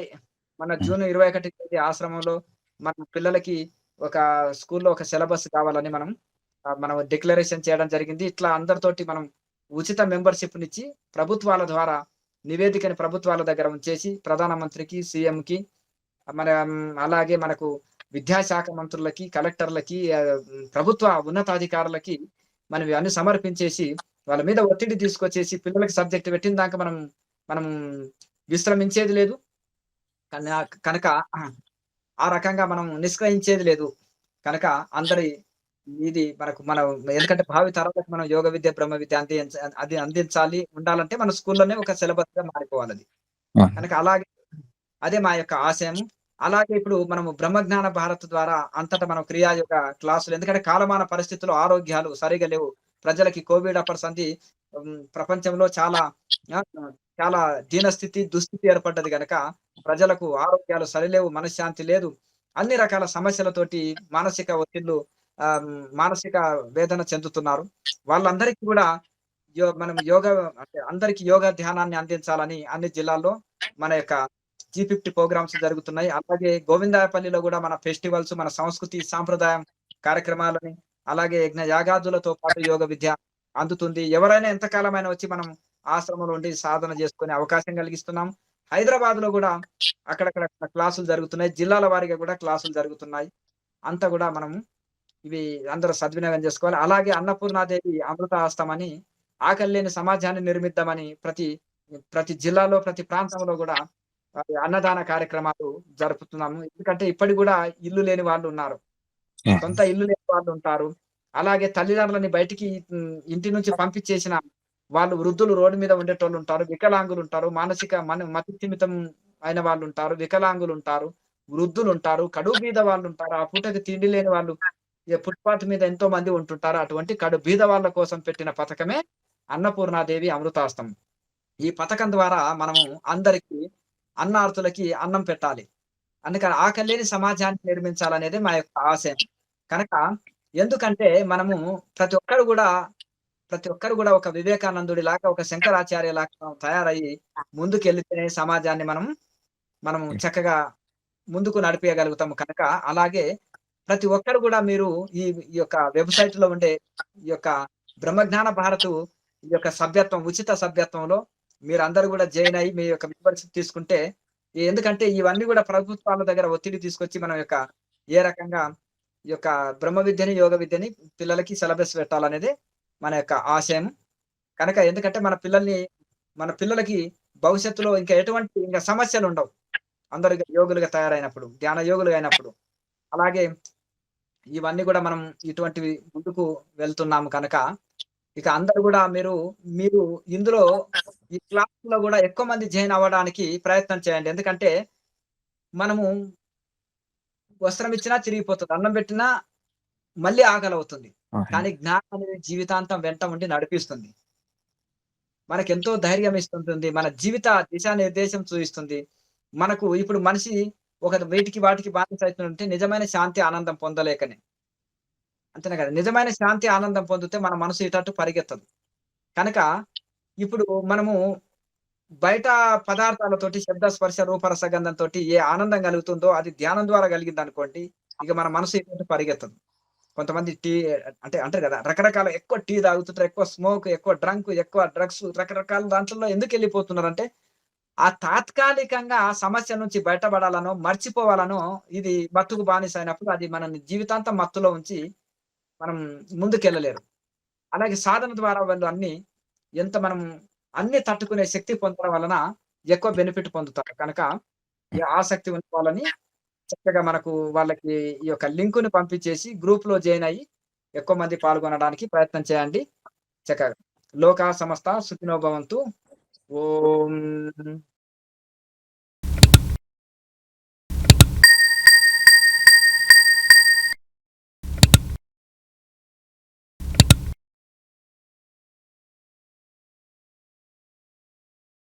మన జూన్ 21 తేదీ ఆశ్రమంలో మన పిల్లలకి ఒక స్కూల్‌లో ఒక సిలబస్ కావాలని మనం డిక్లరేషన్ చేయడం జరిగింది. ఇట్లా అందరితోటి మనం ఉచిత మెంబర్‌షిప్‌నిచ్చి ప్రభుత్వాల ద్వారా నివేదికని ప్రభుత్వాల దగ్గర ఉంచేసి ప్రధానమంత్రికి, సీఎంకి అలాగే మనకు విద్యాశాఖ మంత్రులకి, కలెక్టర్లకి, ప్రభుత్వ ఉన్నతాధికారులకి మనం ఇవన్నీ సమర్పించేసి, వాళ్ళ మీద ఒత్తిడి తీసుకొచ్చేసి పిల్లలకి సబ్జెక్ట్ పెట్టిన దాకా మనం విశ్రమించేది లేదు. కనుక ఆ రకంగా మనం నిష్క్రయించేది లేదు. కనుక అందరి ఇది మనం ఎందుకంటే భావి తరాలకు మనం యోగ విద్య, బ్రహ్మ విద్య అది అందించాలి ఉండాలంటే మన స్కూల్‌లోనే ఒక సిలబస్‌గా మారిపోవాలది. కనుక అలాగే అదే మా యొక్క ఆశయము. అలాగే ఇప్పుడు మనము బ్రహ్మజ్ఞాన భారత్ ద్వారా అంతటా మనం క్రియాయోగ క్లాసులు ఎందుకంటే కాలమాన పరిస్థితులు, ఆరోగ్యాలు సరిగ్గా లేవు. ప్రజలకి కోవిడ్ అప్పటి సంధి ప్రపంచంలో చాలా దీనస్థితి, దుస్థితి ఏర్పడ్డది గనక ప్రజలకు ఆరోగ్యాలు సరిలేవు, మనశ్శాంతి లేదు. అన్ని రకాల సమస్యలతోటి మానసిక ఒత్తిళ్లు మానసిక వేదన చెందుతున్నారు. వాళ్ళందరికీ కూడా మనం యోగా అంటే అందరికి యోగా ధ్యానాన్ని అందించాలని అన్ని జిల్లాల్లో మన యొక్క G50 ప్రోగ్రామ్స్ జరుగుతున్నాయి. అలాగే గోవిందాయపల్లిలో గూడా మన ఫెస్టివల్స్, మన సంస్కృతి, సాంప్రదాయం కార్యక్రమాలని, అలాగే యజ్ఞ యాగాదులతో పాటు యోగ విద్య అందుతుంది. ఎవరైనా ఎంతకాలమైనా వచ్చి మనం ఆశ్రమంలో ఉండి సాధన చేసుకునే అవకాశం కలిగిస్తున్నాం. హైదరాబాద్‌లో గూడా అక్కడక్కడ క్లాసులు జరుగుతున్నాయి. జిల్లాల వారీగా గూడా క్లాసులు జరుగుతున్నాయి. అంతా గూడా మనము ఇవి అందరూ సద్వినియోగం చేసుకోవాలి. అలాగే అన్నపూర్ణాదేవి అమృతహస్తం అని ఆకలి లేని సమాజాన్ని నిర్మిద్దామని ప్రతి జిల్లాలో, ప్రతి ప్రాంతంలో గూడా అన్నదాన కార్యక్రమాలు జరుపుతున్నాము. ఎందుకంటే ఇప్పటికి గూడా ఇల్లు లేని వాళ్ళు ఉన్నారు. సొంత ఇల్లు లేని వాళ్ళు ఉంటారు. అలాగే తల్లిదండ్రులని బయటికి ఇంటి నుంచి పంపించేసిన వాళ్ళు వృద్ధులు రోడ్డు మీద ఉండేటోళ్ళుంటారు. వికలాంగులుంటారు. మతి స్థిమితం అయిన వాళ్ళుంటారు. వికలాంగులుంటారు. వృద్ధులుంటారు. కడుపు బీద వాళ్ళుంటారు. ఆ పూటకి తిండి లేని వాళ్ళు ఫుట్‌పాత్ మీద ఎంతో మంది ఉంటుంటారు. అటువంటి కడు బీద వాళ్ళ కోసం పెట్టిన పథకమే అన్నపూర్ణాదేవి అమృతాస్తం. ఈ పథకం ద్వారా మనము అందరికి అన్నార్తులకి అన్నం పెట్టాలి. అందుకని ఆకలి లేని సమాజాన్ని నిర్మించాలనేదే మా యొక్క ఆశయం. కనుక ఎందుకంటే మనము ప్రతి ఒక్కరు గూడా ఒక వివేకానందుడిలాగా, ఒక శంకరాచార్యలాగా మనం తయారయ్యి ముందుకెళ్ళితేనే సమాజాన్ని మనము చక్కగా ముందుకు నడిపియగలుగుతాము. కనుక అలాగే ప్రతి ఒక్కరు గూడా మీరు ఈ ఈ యొక్క వెబ్‌సైట్‌లో ఉండే ఈ యొక్క బ్రహ్మజ్ఞాన భారతు ఈ యొక్క సభ్యత్వం, ఉచిత సభ్యత్వంలో మీరందరూ గూడా జాయిన్ అయ్యి మీ యొక్క మెంబర్‌షిప్ తీసుకుంటే ఎందుకంటే ఇవన్నీ గూడా ప్రభుత్వాల దగ్గర ఒత్తిడి తీసుకొచ్చి మనం యొక్క ఏ రకంగా ఈ యొక్క బ్రహ్మ విద్యని, యోగ విద్యని పిల్లలకి సిలబస్ పెట్టాలనేదే మన యొక్క ఆశయం. కనుక ఎందుకంటే మన పిల్లలకి భవిష్యత్తులో ఇంకా ఎటువంటి సమస్యలుండవు. అందరూ యోగులుగా తయారైనప్పుడు, జ్ఞాన యోగులుగా అయినప్పుడు. అలాగే ఇవన్నీ గూడా మనం ఇటువంటివి ముందుకు వెళ్తున్నాము కనుక, ఇక అందరూ గూడా మీరు ఇందులో ఈ క్లాస్‌లో గూడా ఎక్కువ మంది జాయిన్ అవ్వడానికి ప్రయత్నం చేయండి. ఎందుకంటే మనము వస్త్రం ఇచ్చినా చిరిగిపోతది. అన్నం పెట్టినా మళ్ళీ ఆకలవుతుంది. కానీ జ్ఞానం అనేది జీవితాంతం వెంట ఉండి నడిపిస్తుంది. మనకెంతో ధైర్యం ఇస్తుంటుంది. మన జీవిత దిశానిర్దేశం చూయిస్తుంది. మనకు ఇప్పుడు మనిషి వాటికి బానిస అయితుంటే నిజమైన శాంతి, ఆనందం పొందలేకనే. అంతేనే కదా! నిజమైన శాంతి, ఆనందం పొందితే మన మనసు ఇటు పరిగెత్తదు. కనుక ఇప్పుడు మనము బయట పదార్థాలతోటి శబ్ద, స్పర్శ, రూప, రస, గంధంతోటి ఏ ఆనందం కలుగుతుందో అది ధ్యానం ద్వారా కలిగిందనుకోండి, ఇక మన మనసు ఎటు పరిగెత్తదు. కొంతమంది అంటారు కదా! రకరకాల ఎక్కువ టీ తాగుతుంటారు, ఎక్కువ స్మోక్, ఎక్కువ డ్రంక్, ఎక్కువ డ్రగ్స్ రకరకాల దాంట్లలో ఎందుకెళ్ళిపోతున్నారంటే, ఆ తాత్కాలికంగా ఆ సమస్య నుంచి బయటపడాలనో, మర్చిపోవాలనో ఇది మత్తుకు బానిస అయినప్పుడు అది మనల్ని జీవితాంతం మత్తులో ఉంచి మనం ముందుకెళ్ళలేరు. అలాగే సాధన ద్వారా వాళ్ళు మనం అన్ని తట్టుకునే శక్తి పొందడం వలన ఎక్కువ బెనిఫిట్ పొందుతారు. కనుక ఈ ఆసక్తి ఉన్న వాళ్ళని చక్కగా వాళ్ళకి ఈ యొక్క లింకుని పంపించేసి గ్రూప్‌లో జాయిన్ అయ్యి ఎక్కువ మంది పాల్గొనడానికి ప్రయత్నం చేయండి. చక్కగా లోకా సమస్త సుఖినో భవంతు. ఓం